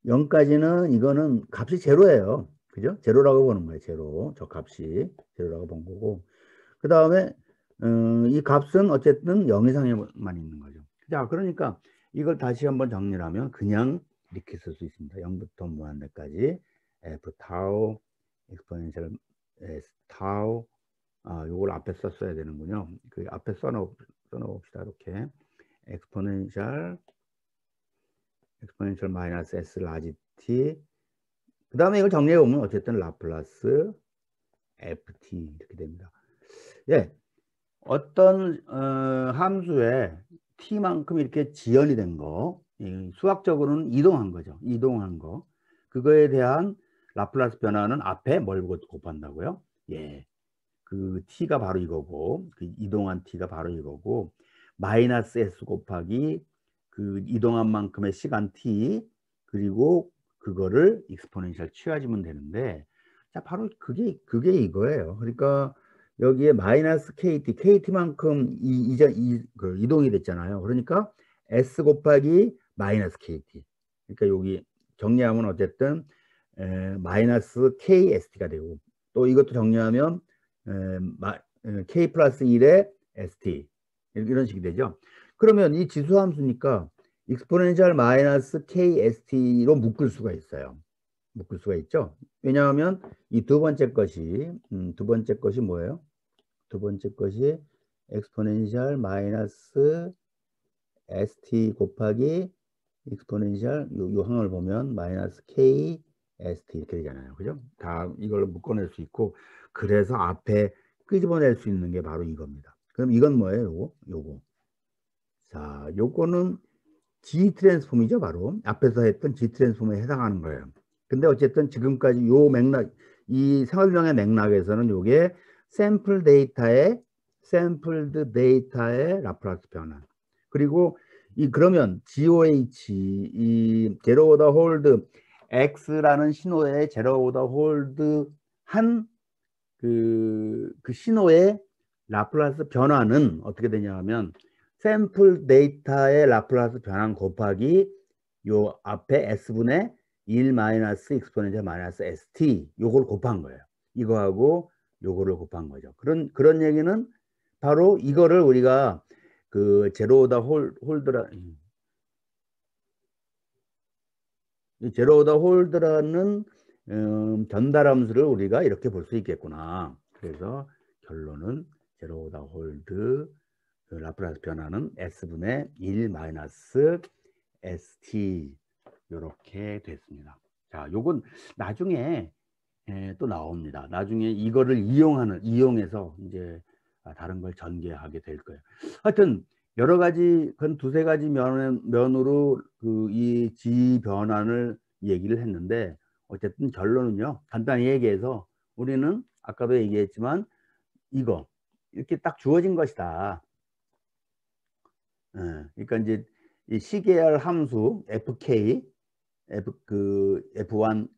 0까지는 이거는 값이 제로예요. 그죠? 제로라고 보는 거예요. 제로. 저 값이 제로라고 본 거고. 그 다음에 이 값은 어쨌든 0 이상에만 있는 거죠. 자, 그러니까 이걸 다시 한번 정리를 하면 그냥 이렇게 쓸 수 있습니다. 0부터 무한대까지 f 타우 exponential s 타우. 요걸 앞에 썼어야 되는군요. 그 앞에 써놓읍시다. 이렇게 exponential 마이너스 s 라지 t. 그 다음에 이걸 정리해 보면 어쨌든 라플라스 ft 이렇게 됩니다. 예, 어떤 함수에 t만큼 이렇게 지연이 된 거, 수학적으로는 이동한 거죠. 이동한 거. 그거에 대한 라플라스 변화는 앞에 뭘 곱한다고요? 예, 그 t가 바로 이거고, 그 이동한 t가 바로 이거고, 마이너스 s 곱하기 그 이동한 만큼의 시간 t, 그리고 그거를 익스포넨셜 취해주면 되는데, 자, 바로 그게 이거예요. 그러니까 여기에 마이너스 KT만큼 이동이 됐잖아요. 그러니까 S 곱하기 마이너스 KT. 그러니까 여기 정리하면 어쨌든 마이너스 KST가 되고, 또 이것도 정리하면 K 플러스 1의 ST 이런 식이 되죠. 그러면 이 지수함수니까 익스포넨셜 마이너스 KST로 묶을 수가 있어요. 묶을 수가 있죠. 왜냐하면 이 두 번째 것이 뭐예요? 두 번째 것이 엑스포넨셜 마이너스 st 곱하기 익스포넨셜 요 항을 보면 마이너스 k st 이렇게 되잖아요. 그죠? 다 이걸로 묶어낼 수 있고, 그래서 앞에 끄집어낼 수 있는 게 바로 이겁니다. 그럼 이건 뭐예요? 요거. 자, 요거는 G 트랜스폼이죠. 바로 앞에서 했던 G 트랜스폼에 해당하는 거예요. 근데 어쨌든 지금까지 요 맥락, 이 생활명의 맥락에서는 요게 샘플드 데이터의 라플라스 변화. 그리고 그러면 GOH, 이 제로 오더 홀드 X라는 신호의 제로 오더 홀드 한 그 신호의 라플라스 변화는 어떻게 되냐 하면 샘플 데이터의 라플라스 변환 곱하기 요 앞에 S분의 1 마이너스 익스포넨셜 마이너스 ST 요걸 곱한 거예요. 이거하고 요거를 곱한 거죠. 그런 얘기는 바로 이거를 우리가 그 제로 오더 홀드라는 전달 함수를 우리가 이렇게 볼 수 있겠구나. 그래서 결론은 제로 오더 홀드 라플라스 변화는 S분의 1 마이너스 ST 이렇게 됐습니다. 자, 요건 나중에 또 나옵니다. 나중에 이거를 이용해서 이제 다른 걸 전개하게 될 거예요. 하여튼 여러 가지, 그 두세 가지 면으로 이 G 변환을 얘기를 했는데, 어쨌든 결론은요, 간단히 얘기해서 우리는 아까도 얘기했지만 이거 이렇게 딱 주어진 것이다. 그러니까 이제 이 시계열 함수 fk, f1,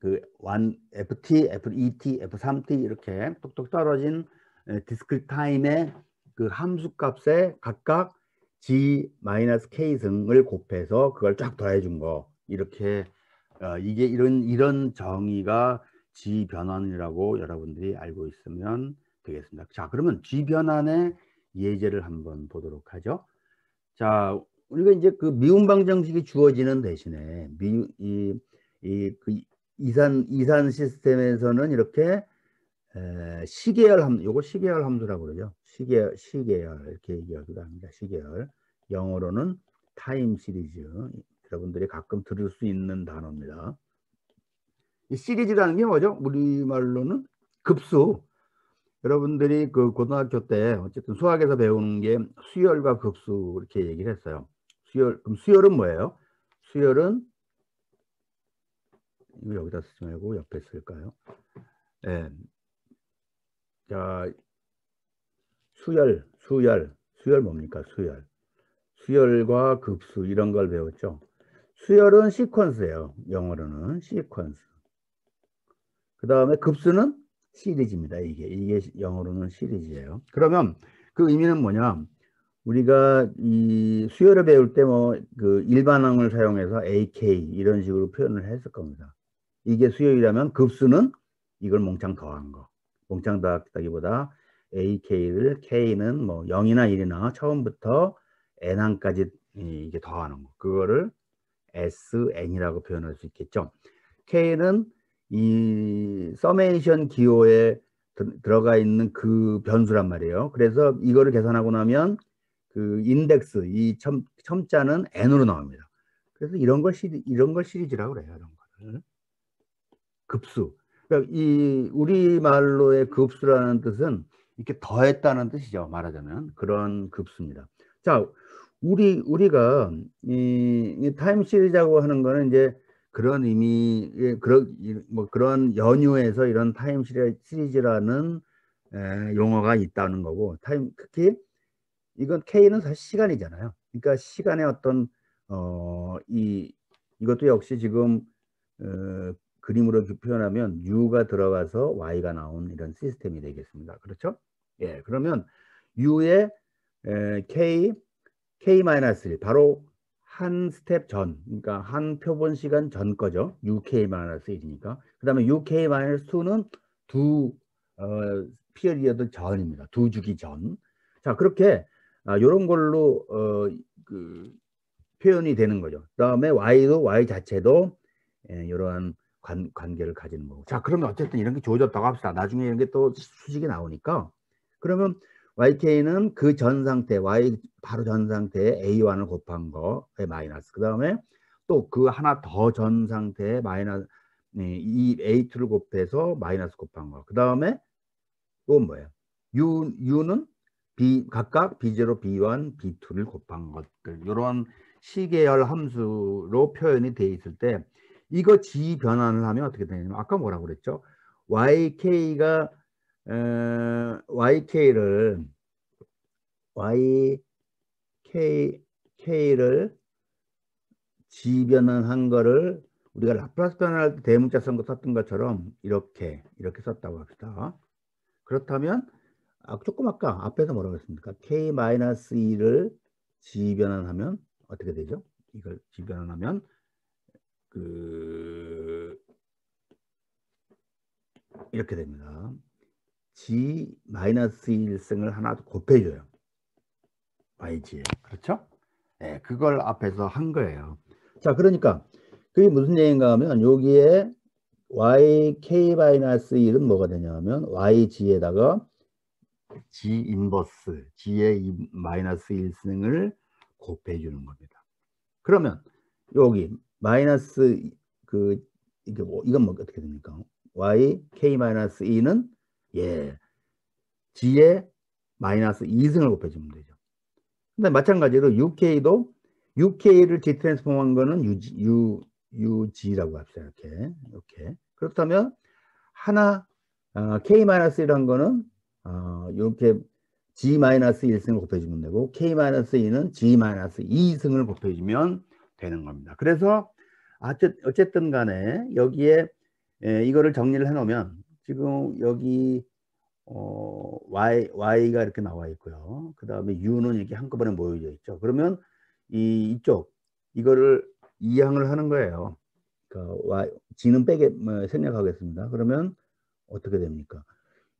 ft, fet, f3t 이렇게 똑똑 떨어진 디스크리트 타임의 그 함수 값에 각각 g-k 승을 곱해서 그걸 쫙 더해준 거, 이렇게 이게 이런 정의가 G 변환이라고 여러분들이 알고 있으면 되겠습니다. 자, 그러면 G 변환의 예제를 한번 보도록 하죠. 자, 우리가 이제 그 미분 방정식이 주어지는 대신에 그 이산 시스템에서는 이렇게 시계열 요거 시계열 함수라고 그러죠. 시계열 이렇게 얘기하기도 합니다. 시계열. 영어로는 타임 시리즈. 여러분들이 가끔 들을 수 있는 단어입니다. 이 시리즈라는 게 뭐죠? 우리말로는 급수. 여러분들이 그 고등학교 때 어쨌든 수학에서 배우는 게 수열과 급수 이렇게 얘기를 했어요. 그럼 수열은 뭐예요? 수열은 이거 여기다 쓰지 말고 옆에 쓸까요? 네. 자, 수열 뭡니까? 수열과 급수 이런 걸 배웠죠. 수열은 시퀀스예요. 영어로는 시퀀스. 그 다음에 급수는 시리즈입니다. 이게 영어로는 시리즈예요. 그러면 그 의미는 뭐냐? 우리가 이 수열을 배울 때 뭐 그 일반항을 사용해서 AK 이런 식으로 표현을 했을 겁니다. 이게 수열이라면 급수는 이걸 몽창 더한 거. 몽창 더하기보다 AK를 K는 뭐 0이나 1이나 처음부터 N항까지 이게 더하는 거. 그거를 SN이라고 표현할 수 있겠죠. K는 이 서메이션 기호에 들어가 있는 그 변수란 말이에요. 그래서 이거를 계산하고 나면 그 인덱스 이 첨자는 n으로 나옵니다. 그래서 이런 걸 시리즈라고 그래요. 이런 거를 급수. 그러니까 이 우리말로의 급수라는 뜻은 이렇게 더했다는 뜻이죠. 말하자면 그런 급수입니다. 자, 우리가 이 타임 시리즈라고 하는 거는 이제 그런 의미, 그런 연유에서 이런 타임 시리즈라는 용어가 있다는 거고, 특히 이건 K는 사실 시간이잖아요. 그러니까 시간의 어떤 이것도 역시 지금 그림으로 표현하면 U가 들어가서 Y가 나온 이런 시스템이 되겠습니다. 그렇죠? 예, 그러면 U의 K-1 바로 한 스텝 전, 그러니까 한 표본 시간 전 거죠. UK-1이니까. 그 다음에 UK-2는 두 피어리어드 전입니다. 두 주기 전. 자, 그렇게 이런 걸로 그 표현이 되는 거죠. 그 다음에 Y도 Y 자체도 이러한 관계를 가지는 거고. 자, 그러면 어쨌든 이런 게 주어졌다고 합시다. 나중에 이런 게 또 수식이 나오니까. 그러면 YK는 그 전 상태, Y 바로 전 상태에 A1을 곱한 거에 마이너스. 그 다음에 또 그 하나 더 전 상태에 마이너스, 이 A2를 곱해서 마이너스 곱한 거. 그 다음에 이건 뭐예요? U는 각각 B0, B1, B2를 곱한 것들. 이런 시계열 함수로 표현이 돼 있을 때 이거 G 변환을 하면 어떻게 되냐면 아까 뭐라고 그랬죠? YK가 YK를 G 변환한 거를 우리가 라플라스 변환할 때 대문자 쓴 거 썼던 것처럼 이렇게 썼다고 합시다. 그렇다면 조금 아까 앞에서 뭐라고 했습니까? K-2를 G 변환하면 어떻게 되죠? 이걸 G 변환하면 이렇게 됩니다. G-1승을 하나 곱해줘요. YG에. 그렇죠? 네, 그걸 앞에서 한 거예요. 자, 그러니까 그게 무슨 얘기인가 하면 여기에 YK-1은 뭐가 되냐면 YG에다가 G 인버스, G의 마이너스 1승을 곱해주는 겁니다. 그러면 여기 마이너스 이건 뭐 어떻게 됩니까? YK-2는 G의 마이너스 2승을 곱해주면 되죠. 근데 마찬가지로 UK를 G 트랜스폼한 거는 UG라고 합시다. 이렇게. 그렇다면 하나 K-1이라는 거는 이렇게 G-1승을 곱해주면 되고 K-2는 G-2승을 곱해주면 되는 겁니다. 그래서 어쨌든 간에 여기에 이거를 정리를 해 놓으면 지금 여기 Y가 이렇게 나와 있고요. 그 다음에 U는 이렇게 한꺼번에 모여져 있죠. 그러면 이거를 이항을 하는 거예요. 그러니까 G는 생략하겠습니다. 그러면 어떻게 됩니까?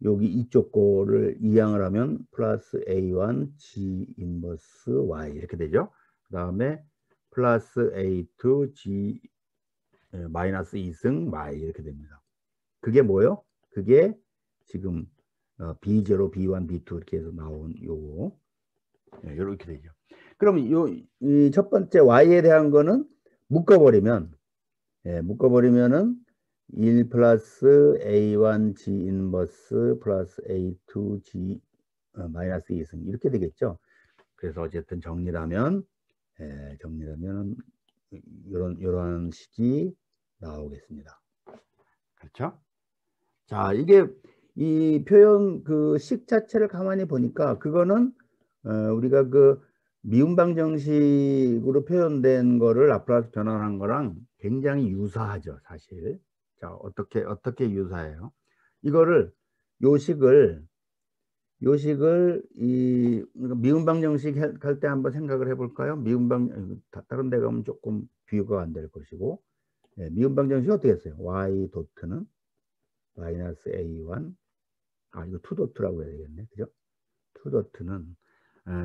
여기 이쪽 거를 이항을 하면 플러스 A1 G 인버스 Y 이렇게 되죠. 그 다음에 플러스 A2 G 마이너스 2승 Y 이렇게 됩니다. 그게 뭐요? 그게 지금 B0, B1, B2 이렇게 해서 나온 요거 이렇게 되죠. 그럼 이 첫 번째 Y에 대한 거는 묶어버리면은 1 플러스 A1 G 인버스 플러스 A2 G 마이너스 2승 이렇게 되겠죠. 그래서 어쨌든 정리하면 이런 식이 나오겠습니다. 그렇죠? 자, 이게 이 표현 그 식 자체를 가만히 보니까 그거는 우리가 그 미분방 정식으로 표현된 거를 라플라스 변환한 거랑 굉장히 유사하죠, 사실. 자, 어떻게 유사해요? 이거를 요식을 미분방 정식 할 때 한번 생각을 해볼까요? 다른 데 가면 조금 비교가 안 될 것이고, 미분방 정식 어떻게 했어요? Y 도트는 마이너스 A1 이거 투 도트라고 해야 되겠네, 그죠? 투 도트는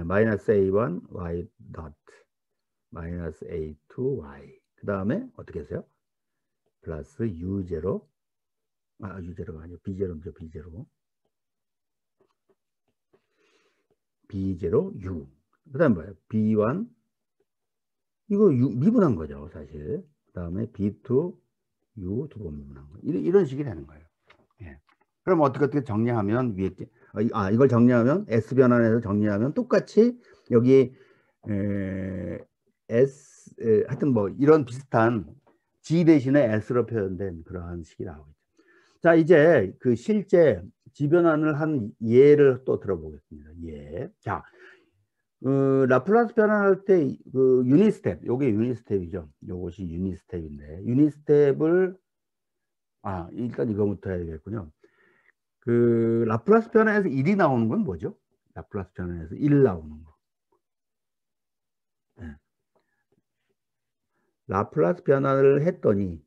마이너스 A1 Y 닷 마이너스 A2 Y 그 다음에 어떻게 했어요? 플러스 U0 U0가 아니고 B0죠. B0 U 그 다음에 뭐예요? B1 이거 미분한 거죠, 사실. 그 다음에 B2 U 두 번 미분한 거 이런 식이 되는 거예요. 예. 그럼 어떻게 정리하면 위에 이걸 정리하면 S 변환해서 정리하면 똑같이 여기 하여튼 뭐 이런 비슷한 G 대신에 S로 표현된 그러한 식이 나오겠죠. 자, 이제 그 실제 G 변환을 한 예를 또 들어보겠습니다. 자, 라플라스 변환할 때 그 유닛 스텝, 요게 유닛 스텝이죠. 요것이 유닛 스텝인데 유닛 스텝을 일단 이거부터 해야 되겠군요. 그 라플라스 변환에서 1이 나오는 건 뭐죠? 라플라스 변환에서 1 나오는 거. 네. 라플라스 변환을 했더니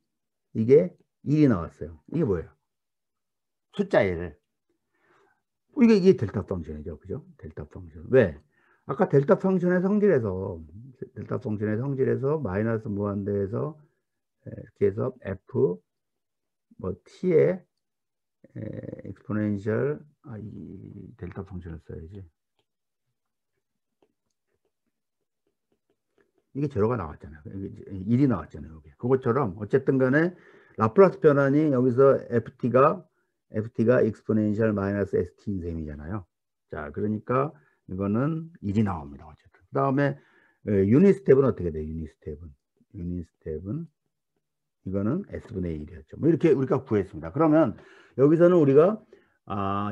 이게 1이 나왔어요. 이게 뭐예요? 숫자 1. 이게 델타 펑션이죠. 그죠? 델타 펑션. 왜? 아까 델타 펑션의 성질에서 마이너스 무한대에서 이렇게 해서 F 뭐 t의 exponential 이 델타 펑션을 써야지. 이게 제로가 나왔잖아요. 1이 나왔잖아요. 여기. 그것처럼 어쨌든 간에 라플라스 변환이 여기서 ft가 exponential 마이너스 st인 셈이잖아요. 자, 그러니까 이거는 1이 나옵니다. 어쨌든. 그 다음에 유닛 스텝은 어떻게 돼요? 유닛 스텝은 이거는 s분의 1이었죠. 뭐 이렇게 우리가 구했습니다. 그러면 여기서는 우리가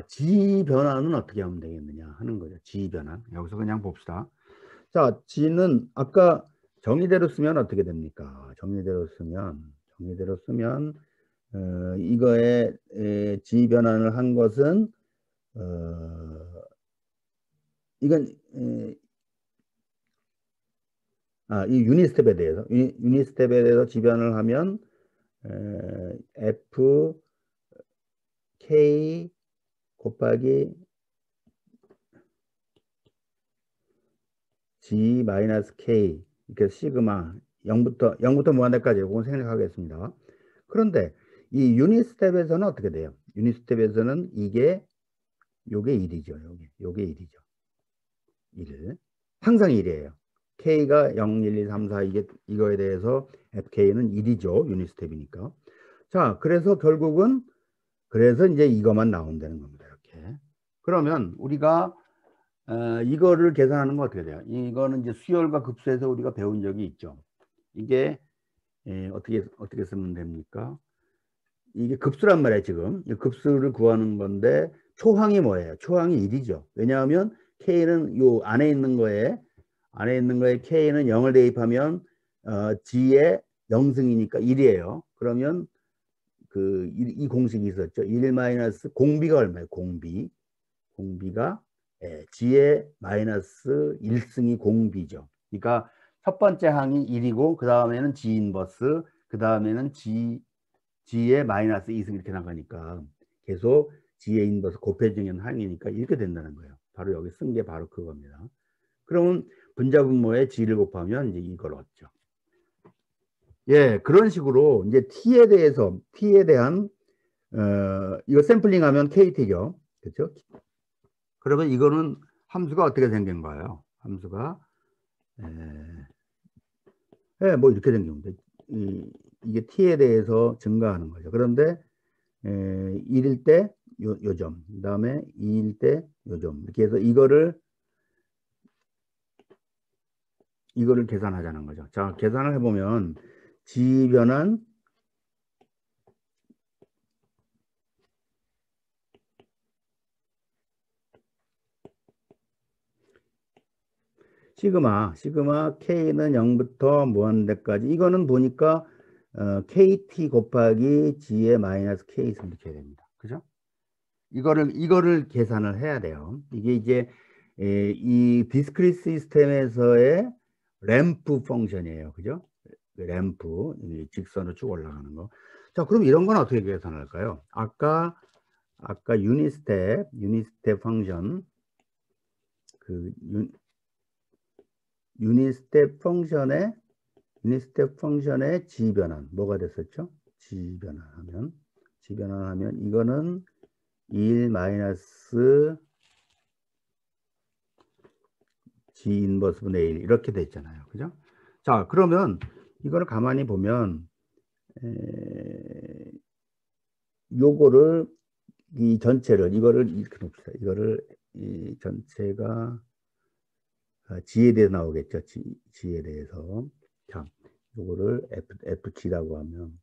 g 변환은 어떻게 하면 되겠느냐 하는 거죠. g 변환. 여기서 그냥 봅시다. 자, g는 아까 정의대로 쓰면 어떻게 됩니까? 정의대로 쓰면 이거에 g 변환을 한 것은 이건 이 유닛 스텝에 대해서 g 변환을 하면 f k 곱하기 g 마이너스 k 이렇게 시그마 0부터 무한대까지 이건 생략하겠습니다. 그런데 이 유닛 스텝에서는 어떻게 돼요? 유닛 스텝에서는 요게 1이죠. 요게 1이죠. 1. 항상 1이에요. k가 0, 1, 2, 3, 4 이거에 대해서 fk는 1이죠. 유닛 스텝이니까. 자, 그래서 결국은 이제 이것만 나온다는 겁니다. 이렇게. 그러면 우리가 이거를 계산하는 거 어떻게 돼요? 이거는 이제 수열과 급수에서 우리가 배운 적이 있죠. 이게 어떻게 쓰면 됩니까? 이게 급수란 말이에요. 지금 이 급수를 구하는 건데 초항이 뭐예요? 초항이 1이죠. 왜냐하면 k는 요 안에 있는 거에 k는 0을 대입하면 g의 0승이니까 1이에요. 그러면 이 공식이 있었죠. 1 마이너스 공비가 얼마예요? 공비가 g의 마이너스 1승이 공비죠. 그러니까 첫 번째 항이 1이고 그 다음에는 g 인버스, 그 다음에는 g의 마이너스 2승 이렇게 나가니까 계속 g의 인버스 곱해지는 항이니까 이렇게 된다는 거예요. 바로 여기 쓴 게 바로 그겁니다. 그러면 분자분모에 g를 곱하면 이제 이걸 얻죠. 예, 그런 식으로 이제 t에 대한 이거 샘플링하면 kt죠. 그렇죠? 그러면 이거는 함수가 어떻게 생긴 거예요? 함수가 뭐 이렇게 생긴 겁니다. 이게 t에 대해서 증가하는 거죠. 그런데 1일 때 요점, 그 다음에 2일 때 요점 이렇게 해서 이거를 계산하자는 거죠. 자, 계산을 해보면 g 변환 시그마 k는 0부터 무한대까지 이거는 보니까 kt 곱하기 g의 마이너스 k 이렇게 됩니다. 그죠? 이거를 계산을 해야 돼요. 이게 이제 이 디스크리트 시스템에서의 램프 펑션이에요. 그죠? 램프 직선으로 쭉 올라가는 거. 자, 그럼 이런 건 어떻게 계산할까요? 아까 유닛 스텝 펑션 유닛 스텝 펑션의 g 변환 뭐가 됐었죠? g 변환하면 이거는 1 마이너스 g 인버스 분의 1 이렇게 됐잖아요. 그죠? 자, 그러면 이거를 가만히 보면 요거를 이 전체를 이거를 이렇게 놓읍시다. 이거를 이 전체가 g에 대해서 나오겠죠. g에 대해서. 자, 요거를 fg라고 하면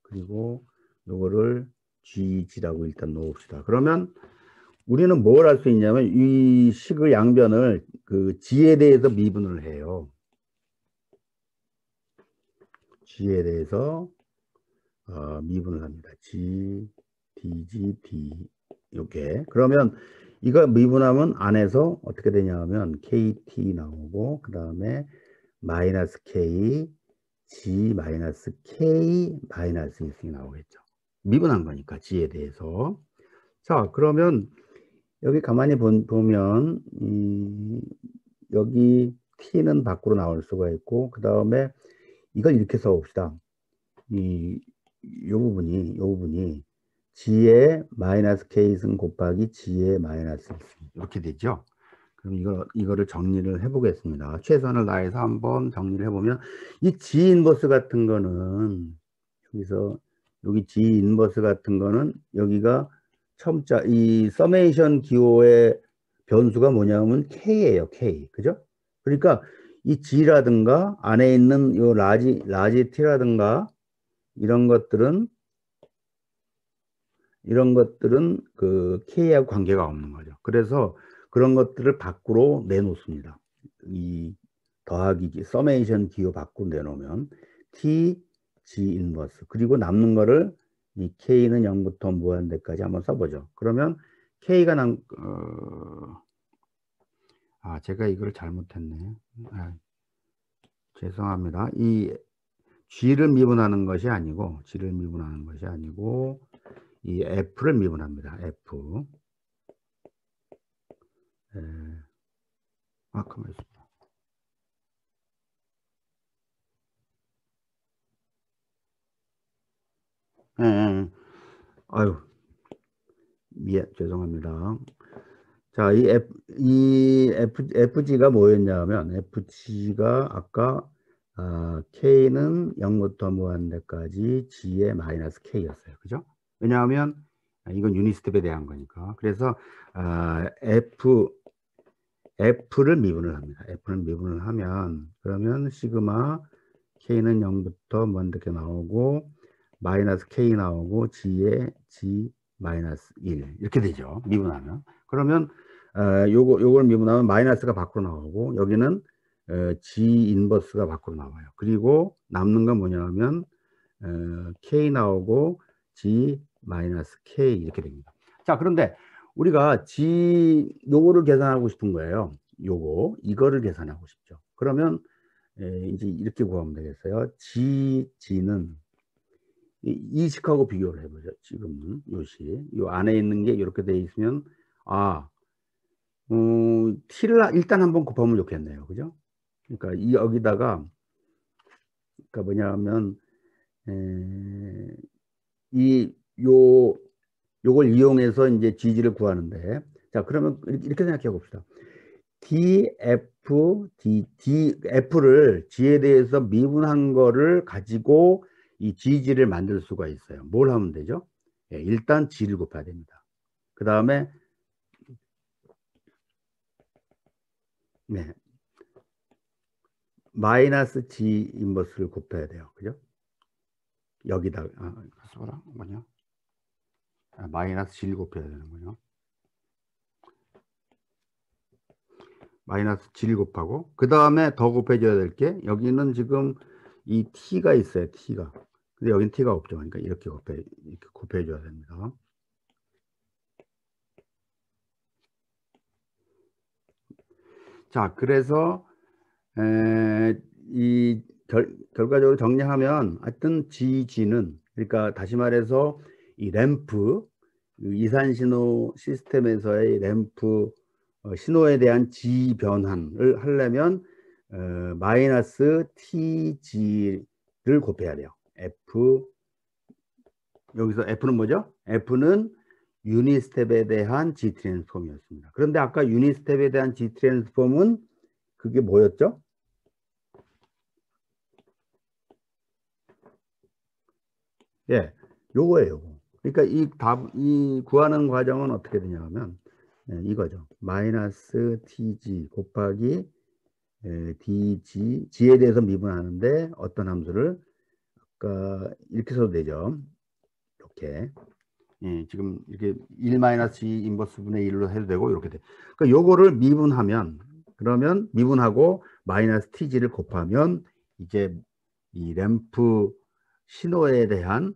그리고 요거를 g라고 일단 놓읍시다. 그러면 우리는 뭘 할 수 있냐면 이 식의 양변을 g에 대해서 미분을 해요. g에 대해서 미분을 합니다. g, dg, d 이렇게. 그러면 이거 미분하면 안에서 어떻게 되냐 하면 kt 나오고 그 다음에 마이너스 k, g 마이너스 k 마이너스 1승이 나오겠죠. 미분한 거니까 g에 대해서. 자, 그러면 여기 가만히 보면 여기 t는 밖으로 나올 수가 있고 그 다음에 이걸 이렇게 써봅시다. 요 부분이 g의 마이너스 k승 곱하기 g의 마이너스 1승 이렇게 되죠. 그럼 이거를 정리를 해보겠습니다. 최선을 다해서 한번 정리를 해보면 이 g 인버스 같은 거는 여기서 여기 g 인버스 같은 거는 여기가 첨자 이 서메이션 기호의 변수가 뭐냐면 k예요. k. 그죠? 그러니까 이 g라든가 안에 있는 요 라지 t라든가 이런 것들은 그 k하고 관계가 없는 거죠. 그래서 그런 것들을 밖으로 내놓습니다. 이 더하기 서메이션 기호 밖으로 내놓으면 t g 인버스 그리고 남는 거를 이 k는 0부터 무한대까지 한번 써보죠. 그러면 k가 제가 이걸 잘못했네. 죄송합니다. 이 g를 미분하는 것이 아니고 이 f를 미분합니다. f. 가만히 있습니다. 아유, 죄송합니다. 자, FG가 뭐였냐면, FG가 아까, K는 0부터 무한대까지 G의 마이너스 K였어요. 그죠? 왜냐하면, 이건 유니스텝에 대한 거니까. 그래서, F를 미분을 합니다. F를 미분을 하면, 그러면 시그마 K는 0부터 무한대까지 나오고, 마이너스 K 나오고, G의 G 마이너스 1. 이렇게 되죠. 미분하면. 그러면, 요걸 미분하면 마이너스가 밖으로 나오고, 여기는 G 인버스가 밖으로 나와요. 그리고 남는 건 뭐냐면, K 나오고, G 마이너스 K 이렇게 됩니다. 자, 그런데 우리가 요거를 계산하고 싶은 거예요. 이거를 계산하고 싶죠. 그러면, 이제 이렇게 구하면 되겠어요. G는 이 식하고 비교를 해보죠. 지금은 요 안에 있는 게 이렇게 돼 있으면 t를 일단 한번 곱하면 좋겠네요. 그죠? 그러니까 여기다가 그러니까 뭐냐면 요걸 이용해서 이제 g를 구하는데 자 그러면 이렇게 생각해 봅시다. F를 g에 대해서 미분한 거를 가지고 이 g를 만들 수가 있어요. 뭘 하면 되죠? 일단 g를 곱해야 됩니다. 그 다음에 마이너스 g 인버스를 곱해야 돼요. 그죠? 여기다 써라 뭐냐? 마이너스 g를 곱해야 되는군요. 마이너스 g를 곱하고 그 다음에 더 곱해줘야 될 게 여기는 지금 이 t가 있어요. t가. 근데 여긴 t가 없죠. 그러니까 이렇게 곱해줘야 됩니다. 자, 그래서 이 결과적으로 정리하면 하여튼 GG는 그러니까 다시 말해서 이 램프 이산신호 시스템에서의 램프 신호에 대한 G 변환을 하려면 마이너스 TG를 곱해야 돼요. 여기서 F는 뭐죠? F는 유니스텝에 대한 G 트랜스폼이었습니다. 그런데 아까 유니스텝에 대한 G 트랜스폼은 그게 뭐였죠? 요거예요. 그러니까 이 구하는 과정은 어떻게 되냐면 이거죠. 마이너스 TG 곱하기 DG, G에 대해서 미분하는데 어떤 함수를 아까 이렇게 써도 되죠. 이렇게. 지금 이렇게 1-G 인버스 분의 1로 해도 되고 이렇게 돼. 그러니까 요거를 미분하면 그러면 미분하고 마이너스 TG를 곱하면 이제 이 램프 신호에 대한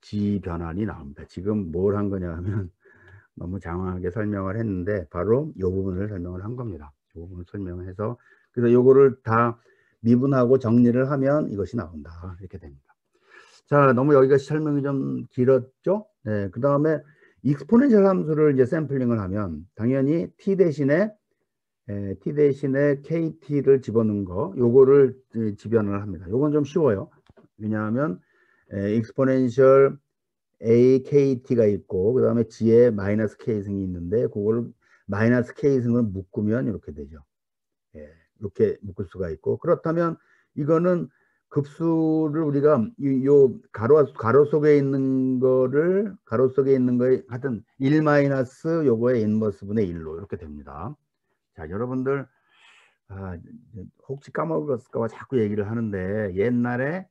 G 변환이 나옵니다. 지금 뭘 한 거냐 하면 너무 장황하게 설명을 했는데 바로 이 부분을 설명을 한 겁니다. 이 부분을 설명해서 그래서 요거를 다 미분하고 정리를 하면 이것이 나온다. 이렇게 됩니다. 자, 너무 여기가 설명이 좀 길었죠? 네, 그 다음에 익스포넨셜 함수를 이제 샘플링을 하면 당연히 t 대신에 KT를 집어넣은 거 요거를 지변을 합니다. 요건 좀 쉬워요. 왜냐하면 exponential AKT가 있고 그 다음에 G에 마이너스 K승이 있는데 그걸 마이너스 K승을 묶으면 이렇게 되죠. 예, 이렇게 묶을 수가 있고 그렇다면 이거는 급수를 우리가 요 가로 속에 있는 거를 가로 속에 있는 거에 하여튼 1 마이너스 요거의 인버스 분의 1로 이렇게 됩니다. 자, 여러분들 혹시 까먹었을까 봐 자꾸 얘기를 하는데 옛날에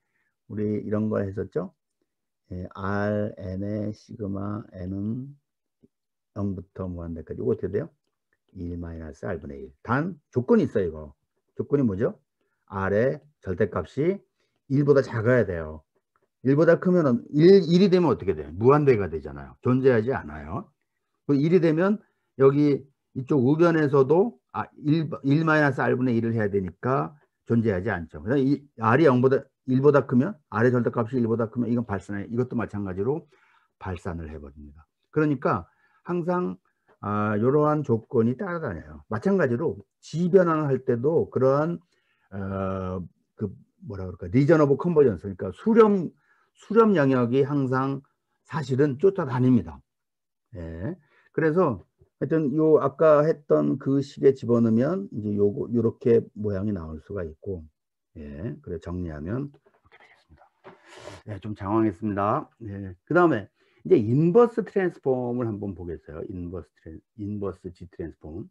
우리 이런 거 했었죠. R, N의 시그마 N은 0부터 무한대까지 이거 어떻게 돼요? 1 마이너스 R분의 1. 단 조건이 있어요. 이거 조건이 뭐죠? R의 절대값이 1보다 작아야 돼요. 1보다 크면 1이 되면 어떻게 돼요? 무한대가 되잖아요. 존재하지 않아요. 1이 되면 여기 이쪽 우변에서도 1 마이너스 R분의 1을 해야 되니까 존재하지 않죠. 그래서 이 R이 1보다 크면 R의 절대값이 1보다 크면 이건 발산해. 이것도 마찬가지로 발산을 해버립니다. 그러니까 항상 이러한 조건이 따라다녀요. 마찬가지로 지변환을 할 때도 그러한 그 뭐라 그럴까 리전 오브 컨버전스 그러니까 수렴 영역이 항상 사실은 쫓아다닙니다. 예. 그래서 하여튼 요 아까 했던 그 식에 집어넣으면 이제 요렇게 모양이 나올 수가 있고 예. 그래 정리하면 이렇게 되겠습니다. 예, 좀 장황했습니다. 예. 그 다음에 이제 인버스 트랜스폼을 한번 보겠어요. 인버스 G 트랜스폼.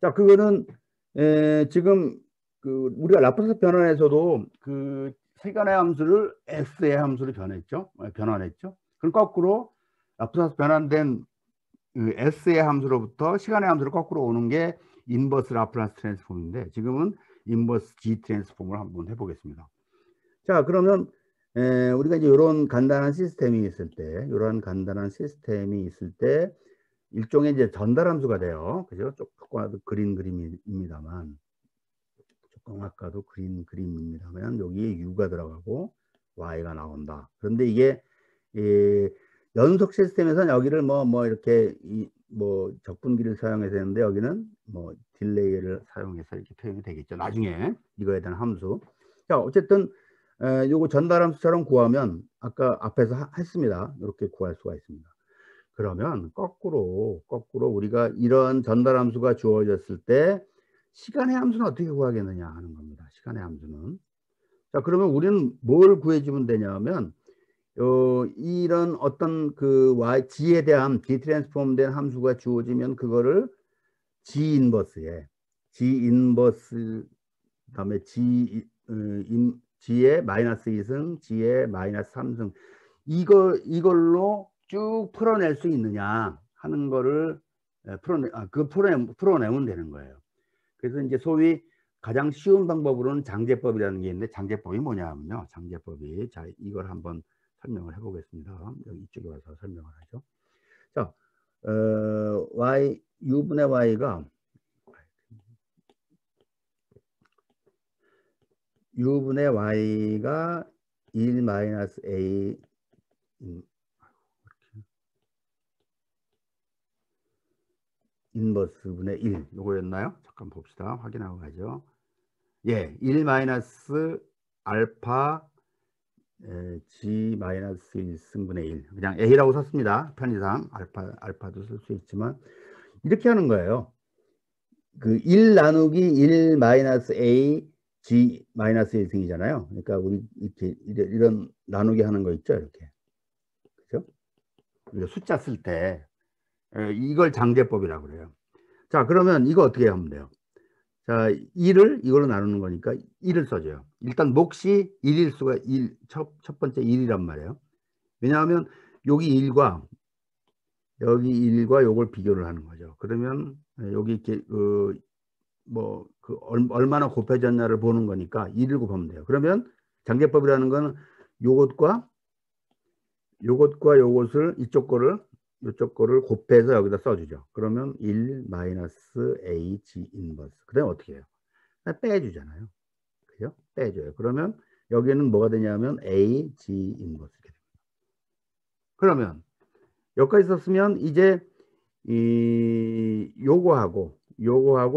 자, 그거는 지금 그 우리가 라프라스 변환에서도 그 시간의 함수를 S의 함수로 변환했죠. 그럼 거꾸로 라프라스 변환된 그 S의 함수로부터 시간의 함수로 거꾸로 오는 게 인버스 라프라스 트랜스폼인데 지금은 인버스 G 트랜스폼을 한번 해보겠습니다. 자, 그러면 우리가 이제 이런 간단한 시스템이 있을 때, 일종의 이제 전달함수가 돼요. 그죠? 조금 아까도 그린 그림입니다만, 여기에 U가 들어가고 Y가 나온다. 그런데 이게 연속 시스템에서는 여기를 이렇게 적분기를 사용해서 했는데 여기는 딜레이를 사용해서 이렇게 표현이 되겠죠. 나중에 이거에 대한 함수. 자, 어쨌든 요거 전달함수처럼 구하면 아까 앞에서 했습니다. 이렇게 구할 수가 있습니다. 그러면 거꾸로 우리가 이런 전달함수가 주어졌을 때 시간의 함수는 어떻게 구하겠느냐 하는 겁니다. 시간의 함수는. 자, 그러면 우리는 뭘 구해주면 되냐면 이런 어떤 그 G에 대한 G 트랜스폼 된 함수가 주어지면 그거를 G 인버스에 그다음에 G의 마이너스 2승, G의 마이너스 3승 이걸로 쭉 풀어낼 수 있느냐 하는 거를 풀어내면 되는 거예요. 그래서 이제 소위 가장 쉬운 방법으로는 장제법이라는 게 있는데 장제법이 뭐냐면요. 장제법이 자 이걸 한번 설명을 해보겠습니다. 여기 이쪽에 와서 설명을 하죠. 자, U분의 Y가 U분의 Y가 1 마이너스 A 인버스 분의 1 요거였나요? 잠깐 봅시다. 확인하고 가죠. 예, 1 마이너스 알파 G 마이너스 1승분의 1 그냥 A라고 썼습니다. 편의상 알파도 쓸 수 있지만 이렇게 하는 거예요. 그 1 나누기 1 마이너스 A G 마이너스 1승이잖아요. 그러니까 우리 이렇게 이런 나누기 하는 거 있죠. 이렇게. 그죠? 우리가 숫자 쓸 때 이걸 장제법이라고 그래요. 자, 그러면 이거 어떻게 하면 돼요? 자, 1을 이걸로 나누는 거니까 1을 써줘요. 일단 몫이 1일 수가 첫 번째 1이란 말이에요. 왜냐하면 여기 1과 요걸 비교를 하는 거죠. 그러면 여기 이렇게 얼마나 곱해졌냐를 보는 거니까 1을 곱하면 돼요. 그러면 장제법이라는 건 요것과 요것을 이쪽 거를 곱해서 여기다 써주죠. 그러면 1 마이너스 AG 인버스. 그 다음에 어떻게 해요? 빼주잖아요. 그죠? 빼줘요. 그러면 여기는 뭐가 되냐면 AG 인버스 이렇게 됩니다. 그러면 여기까지 썼으면 이제 요거하고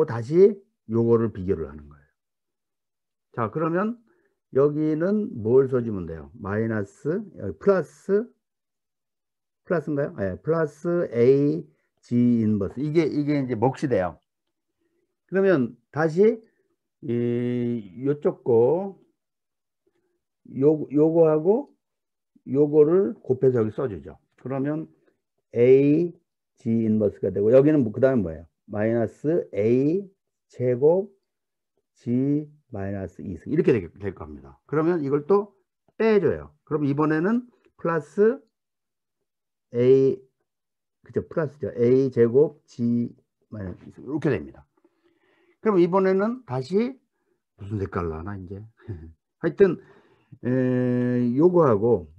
다시 요거를 비교를 하는 거예요. 자, 그러면 여기는 뭘 써주면 돼요? 마이너스, 여기 플러스인가요? 네, 플러스 A G 인버스. 이게 이제 몫이 돼요. 그러면 다시 요쪽 거 요거하고 요거를 곱해서 여기 써주죠. 그러면 A G 인버스가 되고 여기는 뭐, 그 다음에 뭐예요? 마이너스 A 제곱 G 마이너스 2승 이렇게 될 겁니다. 그러면 이걸 또 빼줘요. 그럼 이번에는 플러스 A 그죠? 플러스죠. A 제곱 G 마이너스 2승 이렇게 됩니다. 그럼 이번에는 다시 무슨 색깔로 하나 이제 하여튼 요거하고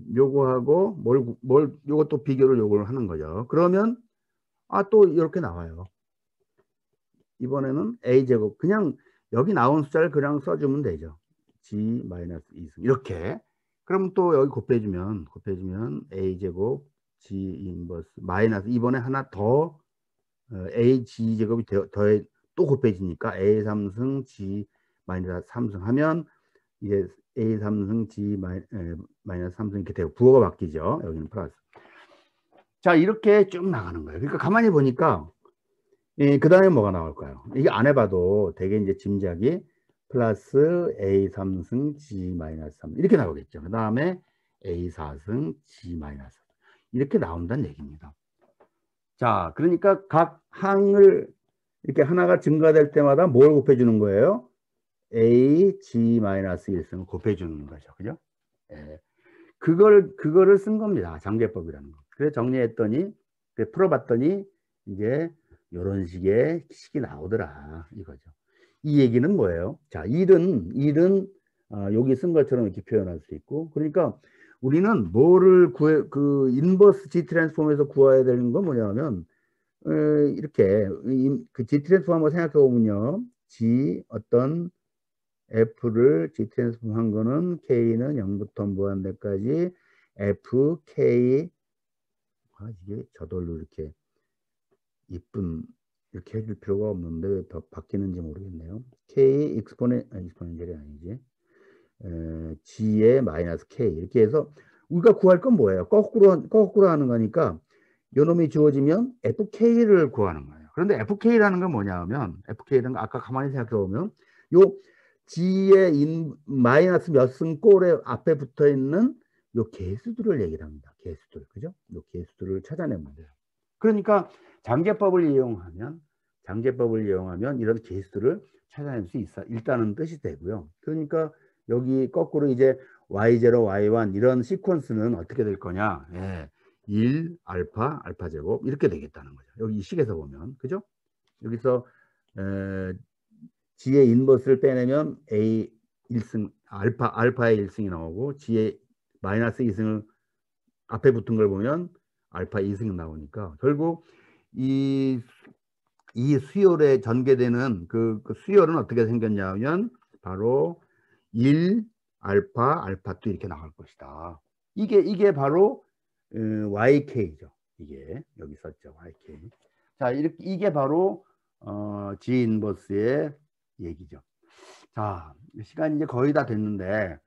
요것도 비교를 요걸 하는 거죠. 그러면 또 이렇게 나와요. 이번에는 a제곱 그냥 여기 나온 숫자를 그냥 써주면 되죠. g 마이너스 2승 이렇게. 그럼 또 여기 곱해주면 a제곱 g 인버스 마이너스 이번에 하나 더 a g 제곱이 더해 또 곱해지니까 a 3승 g 마이너스 3승 하면 이제 a 3승 g 마이너스 3승 이렇게 되고 부호가 바뀌죠. 여기는 플러스. 자 이렇게 쭉 나가는 거예요. 그러니까 가만히 보니까 그 다음에 뭐가 나올까요? 이게 안 해봐도 되게 이제 짐작이 플러스 A 3승 G 마이너스 3 이렇게 나오겠죠. 그 다음에 A 4승 G 마이너스 이렇게 나온다는 얘기입니다. 자, 그러니까 각 항을 이렇게 하나가 증가될 때마다 뭘 곱해주는 거예요? A G 마이너스 1승을 곱해주는 거죠. 그죠? 예. 그거를 쓴 겁니다. 장제법이라는 거. 그래서 정리했더니, 풀어봤더니, 이제, 이런 식의 식이 나오더라. 이거죠. 이 얘기는 뭐예요? 자, 일은, 여기 쓴 것처럼 이렇게 표현할 수 있고, 그러니까 우리는 뭐를 인버스 G 트랜스폼에서 구해야 되는 건 뭐냐면, 이렇게, 그 G 트랜스폼 한번 생각해 보면요. G 어떤 F를 G 트랜스폼 한 거는 K는 0부터 무한대까지 F, K 이게 저절로 이렇게 이쁜 이렇게 해줄 필요가 없는데 왜 바뀌는지 모르겠네요. K 익스포넨셜이 아니지. G의 마이너스 K 이렇게 해서 우리가 구할 건 뭐예요? 거꾸로 하는 거니까 요놈이 주어지면 FK를 구하는 거예요. 그런데 FK라는 건 뭐냐 하면 FK라는 거 아까 가만히 생각해 보면 요 G의 마이너스 몇 승 꼴의 앞에 붙어 있는 요 개수들을 얘기를 합니다. 개수들. 그죠? 요 개수들을 찾아내면 돼요. 그러니까 장제법을 이용하면 이런 개수들을 찾아낼 수 있다는 뜻이 되고요. 그러니까 여기 거꾸로 이제 y0, y1 이런 시퀀스는 어떻게 될 거냐? 1, 알파, 알파 제곱 이렇게 되겠다는 거죠. 여기 이 식에서 보면. 그죠? 여기서 G의 인버스를 빼내면 A 1승, 알파의 1승이 나오고 G의 마이너스 2승을 앞에 붙은 걸 보면 알파 2승이 나오니까 결국 이 수열에 전개되는 그 수열은 어떻게 생겼냐면 바로 1 알파 또 이렇게 나갈 것이다. 이게 바로 YK죠. 이게 여기 썼죠. YK. 자, 이게 바로 G 인버스의 얘기죠. 자, 시간이 이제 거의 다 됐는데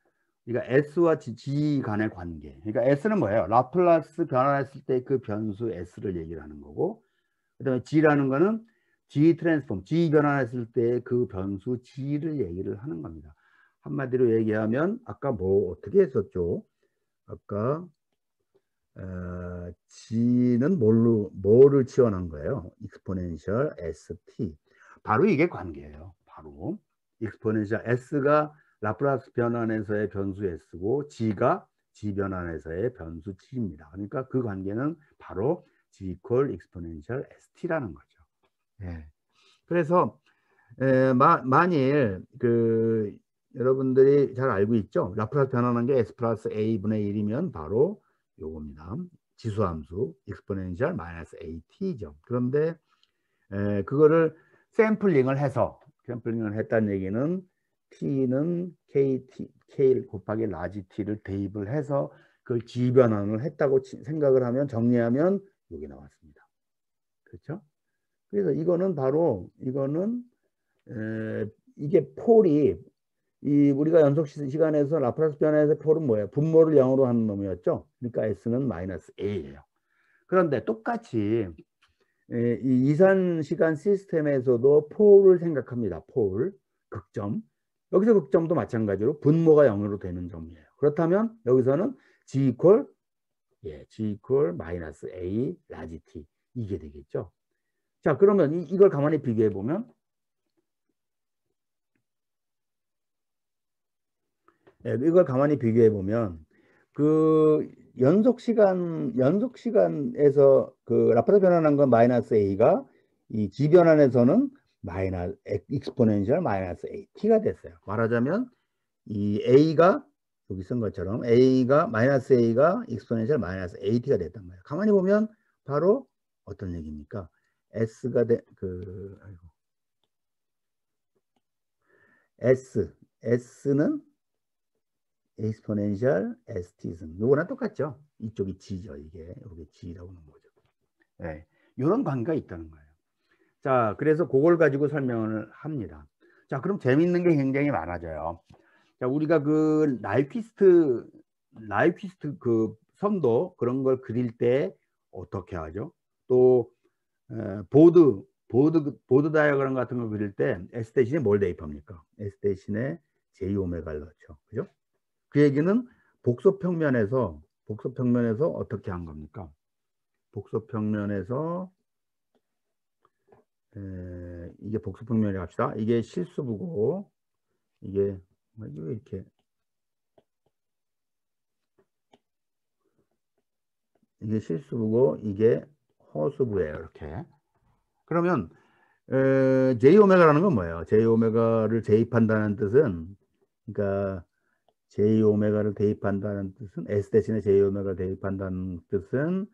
그러니까 S와 G 간의 관계. 그러니까 S는 뭐예요? 라플라스 변환했을 때 그 변수 S를 얘기를 하는 거고 그다음에 G라는 거는 G 트랜스폼, G 변환했을 때 그 변수 G를 얘기를 하는 겁니다. 한마디로 얘기하면 아까 뭐 어떻게 했었죠? 아까 G는 뭐를 지원한 거예요? 익스포넨셜 ST. 바로 이게 관계예요. 바로 익스포넨셜 S가 라플라스 변환에서의 변수 S고 G가 G 변환에서의 변수 G입니다. 그러니까 그 관계는 바로 G equal exponential ST라는 거죠. 예. 그래서 만일 여러분들이 잘 알고 있죠? 라플라스 변환한 게 S 플러스 A분의 1이면 바로 요겁니다. 지수함수 exponential 마이너스 AT죠. 그런데 그거를 샘플링을 했다는 얘기는 T는 K 곱하기 라지 T를 대입을 해서 그걸 G 변환을 했다고 생각을 하면 정리하면 여기 나왔습니다. 그렇죠? 그래서 이거는 바로 이게 폴이 이 우리가 연속 시간에서 라플라스 변화에서 폴은 뭐예요? 분모를 0으로 하는 놈이었죠. 그러니까 S는 마이너스 A예요. 그런데 똑같이 이 이산 시간 시스템에서도 폴을 생각합니다. 폴, 극점. 여기서 극점도 마찬가지로 분모가 0으로 되는 점이에요. 그렇다면 여기서는 G 이퀄 G 이퀄 마이너스 A 라지 T 이게 되겠죠. 자, 그러면 이걸 가만히 비교해 보면 이걸 가만히 비교해 보면 그 연속 시간에서 그 라플라스 변환한 건 마이너스 A가 이 G 변환에서는 마이너스 익스포넨셜 마이너스 A T가 됐어요. 말하자면 이 A가 여기 쓴 것처럼 A가 마이너스 A가 익스포넨셜 마이너스 AT가 됐단 말이에요. 가만히 보면 바로 어떤 얘기입니까? S가 S는 exponential STism. 요거랑 똑같죠. 이쪽이 G죠. 이게 G라고 하는 거죠. 네, 이런 관계가 있다는 거예요. 자, 그래서 그걸 가지고 설명을 합니다. 자, 그럼 재밌는 게 굉장히 많아져요. 자, 우리가 그 나이퀴스트 그 선도 그런 걸 그릴 때 어떻게 하죠? 또 보드 다이어그램 같은 거 그릴 때 S 대신에 뭘 대입합니까? S 대신에 J 오메가를 넣죠. 그죠? 그 얘기는 복소평면에서 어떻게 한 겁니까? 복소평면에서 이게 복소평면이 합시다. 이게 실수부고 이게 이렇게 이게 실수부고 이게 허수부예요. 이렇게. 그러면 J 오메가라는 건 뭐예요? J 오메가를 대입한다는 뜻은 그러니까 J 오메가를 대입한다는 뜻은 S 대신에 J 오메가를 대입한다는 뜻은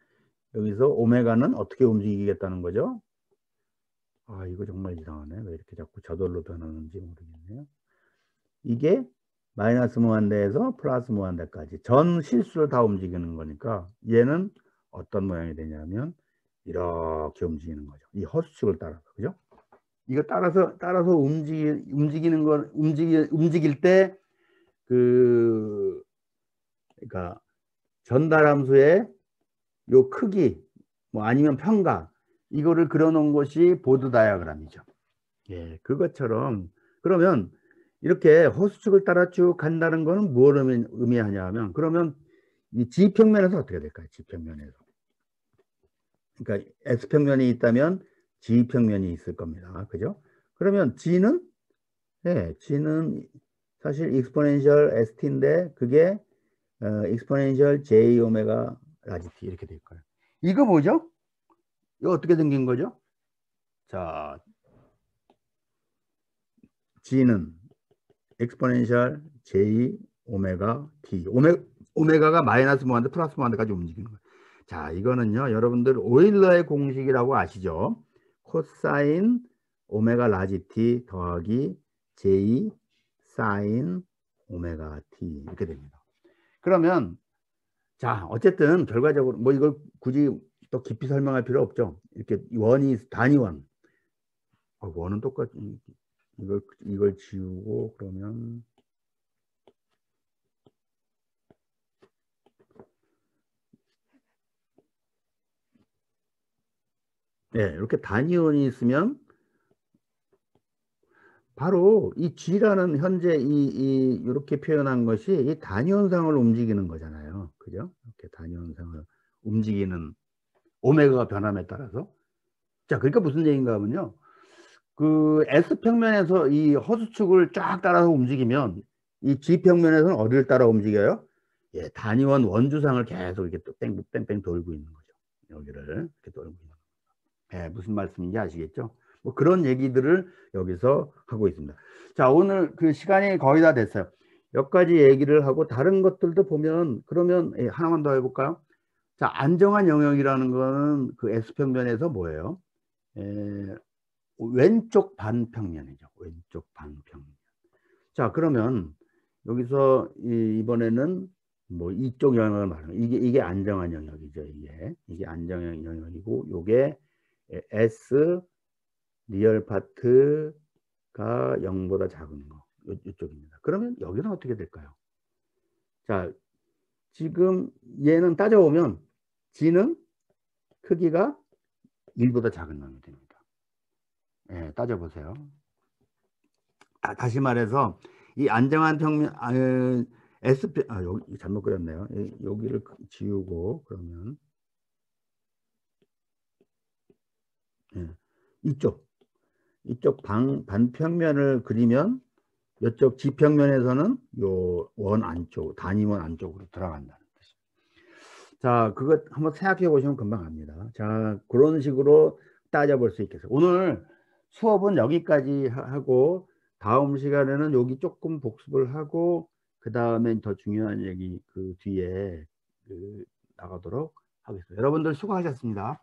여기서 오메가는 어떻게 움직이겠다는 거죠? 아, 이거 정말 이상하네. 왜 이렇게 자꾸 저돌로 변하는지 모르겠네요. 이게 마이너스 무한대에서 플러스 무한대까지 전 실수를 다 움직이는 거니까 얘는 어떤 모양이 되냐면 이렇게 움직이는 거죠. 이 허수축을 따라서. 그죠? 이거 따라서 움직일 때 그러니까 전달함수의 요 크기 뭐 아니면 평가 이거를 그려놓은 것이 보드 다이어그램이죠. 예, 그것처럼 그러면 이렇게 허수축을 따라 쭉 간다는 거는 무엇을 의미하냐면 그러면 이 G평면에서 어떻게 될까요? G평면에서. 그러니까 S평면이 있다면 G평면이 있을 겁니다. 그죠? 그러면 G는 사실 익스포넨셜 ST인데 그게 익스포넨셜 J 오메가 라지 T 이렇게 될 거예요. 이거 뭐죠? 이거 어떻게 생긴 거죠? 자, G는 exponential J 오메가 T. 오메가가 마이너스 무한대 플러스 무한대까지 움직이는 거예요. 자, 이거는요, 여러분들 오일러의 공식이라고 아시죠? 코사인 오메가 라지 T 더하기 J 사인 오메가 T 이렇게 됩니다. 그러면 자, 어쨌든 결과적으로 뭐 이걸 굳이 또 깊이 설명할 필요 없죠. 이렇게 단위원. 원은 똑같이 이걸 지우고 그러면 이렇게 단위원이 있으면 바로 이 G라는 현재 이렇게 표현한 것이 이 단위원상을 움직이는 거잖아요. 그죠? 이렇게 단위원상을 움직이는 오메가가 변함에 따라서. 자, 그러니까 무슨 얘기인가 하면요. 그 S평면에서 이 허수축을 쫙 따라서 움직이면 이 G평면에서는 어디를 따라 움직여요? 예, 단위원 원주상을 계속 이렇게 또 뺑뺑뺑 돌고 있는 거죠. 여기를 이렇게 돌고 있는 거죠. 예, 무슨 말씀인지 아시겠죠? 뭐 그런 얘기들을 여기서 하고 있습니다. 자, 오늘 그 시간이 거의 다 됐어요. 몇 가지 얘기를 하고 다른 것들도 보면 그러면 하나만 더 해볼까요? 자, 안정한 영역이라는 거는 그 S평면에서 뭐예요? 왼쪽 반평면이죠. 왼쪽 반평면. 자, 그러면 여기서 이번에는 뭐 이쪽 영역을 말하는 이게 안정한 영역이죠. 이게 안정한 영역이고 요게 S 리얼 파트가 0보다 작은 거. 이쪽입니다. 그러면 여기는 어떻게 될까요? 자, 지금 얘는 따져보면 G는 크기가 1보다 작은 놈이 됩니다. 예, 따져보세요. 다시 말해서 이 안정한 평면 SP 여기 잘못 그렸네요. 여기를 지우고 그러면 예, 이쪽 반평면을 그리면 이쪽 지평면에서는 요 원 안쪽 단위원 안쪽으로 들어간다는 뜻입니다. 자, 그거 한번 생각해 보시면 금방 압니다. 자, 그런 식으로 따져볼 수 있겠어요. 오늘 수업은 여기까지 하고 다음 시간에는 여기 조금 복습을 하고 그 다음에 더 중요한 얘기 그 뒤에 나가도록 하겠습니다. 여러분들 수고하셨습니다.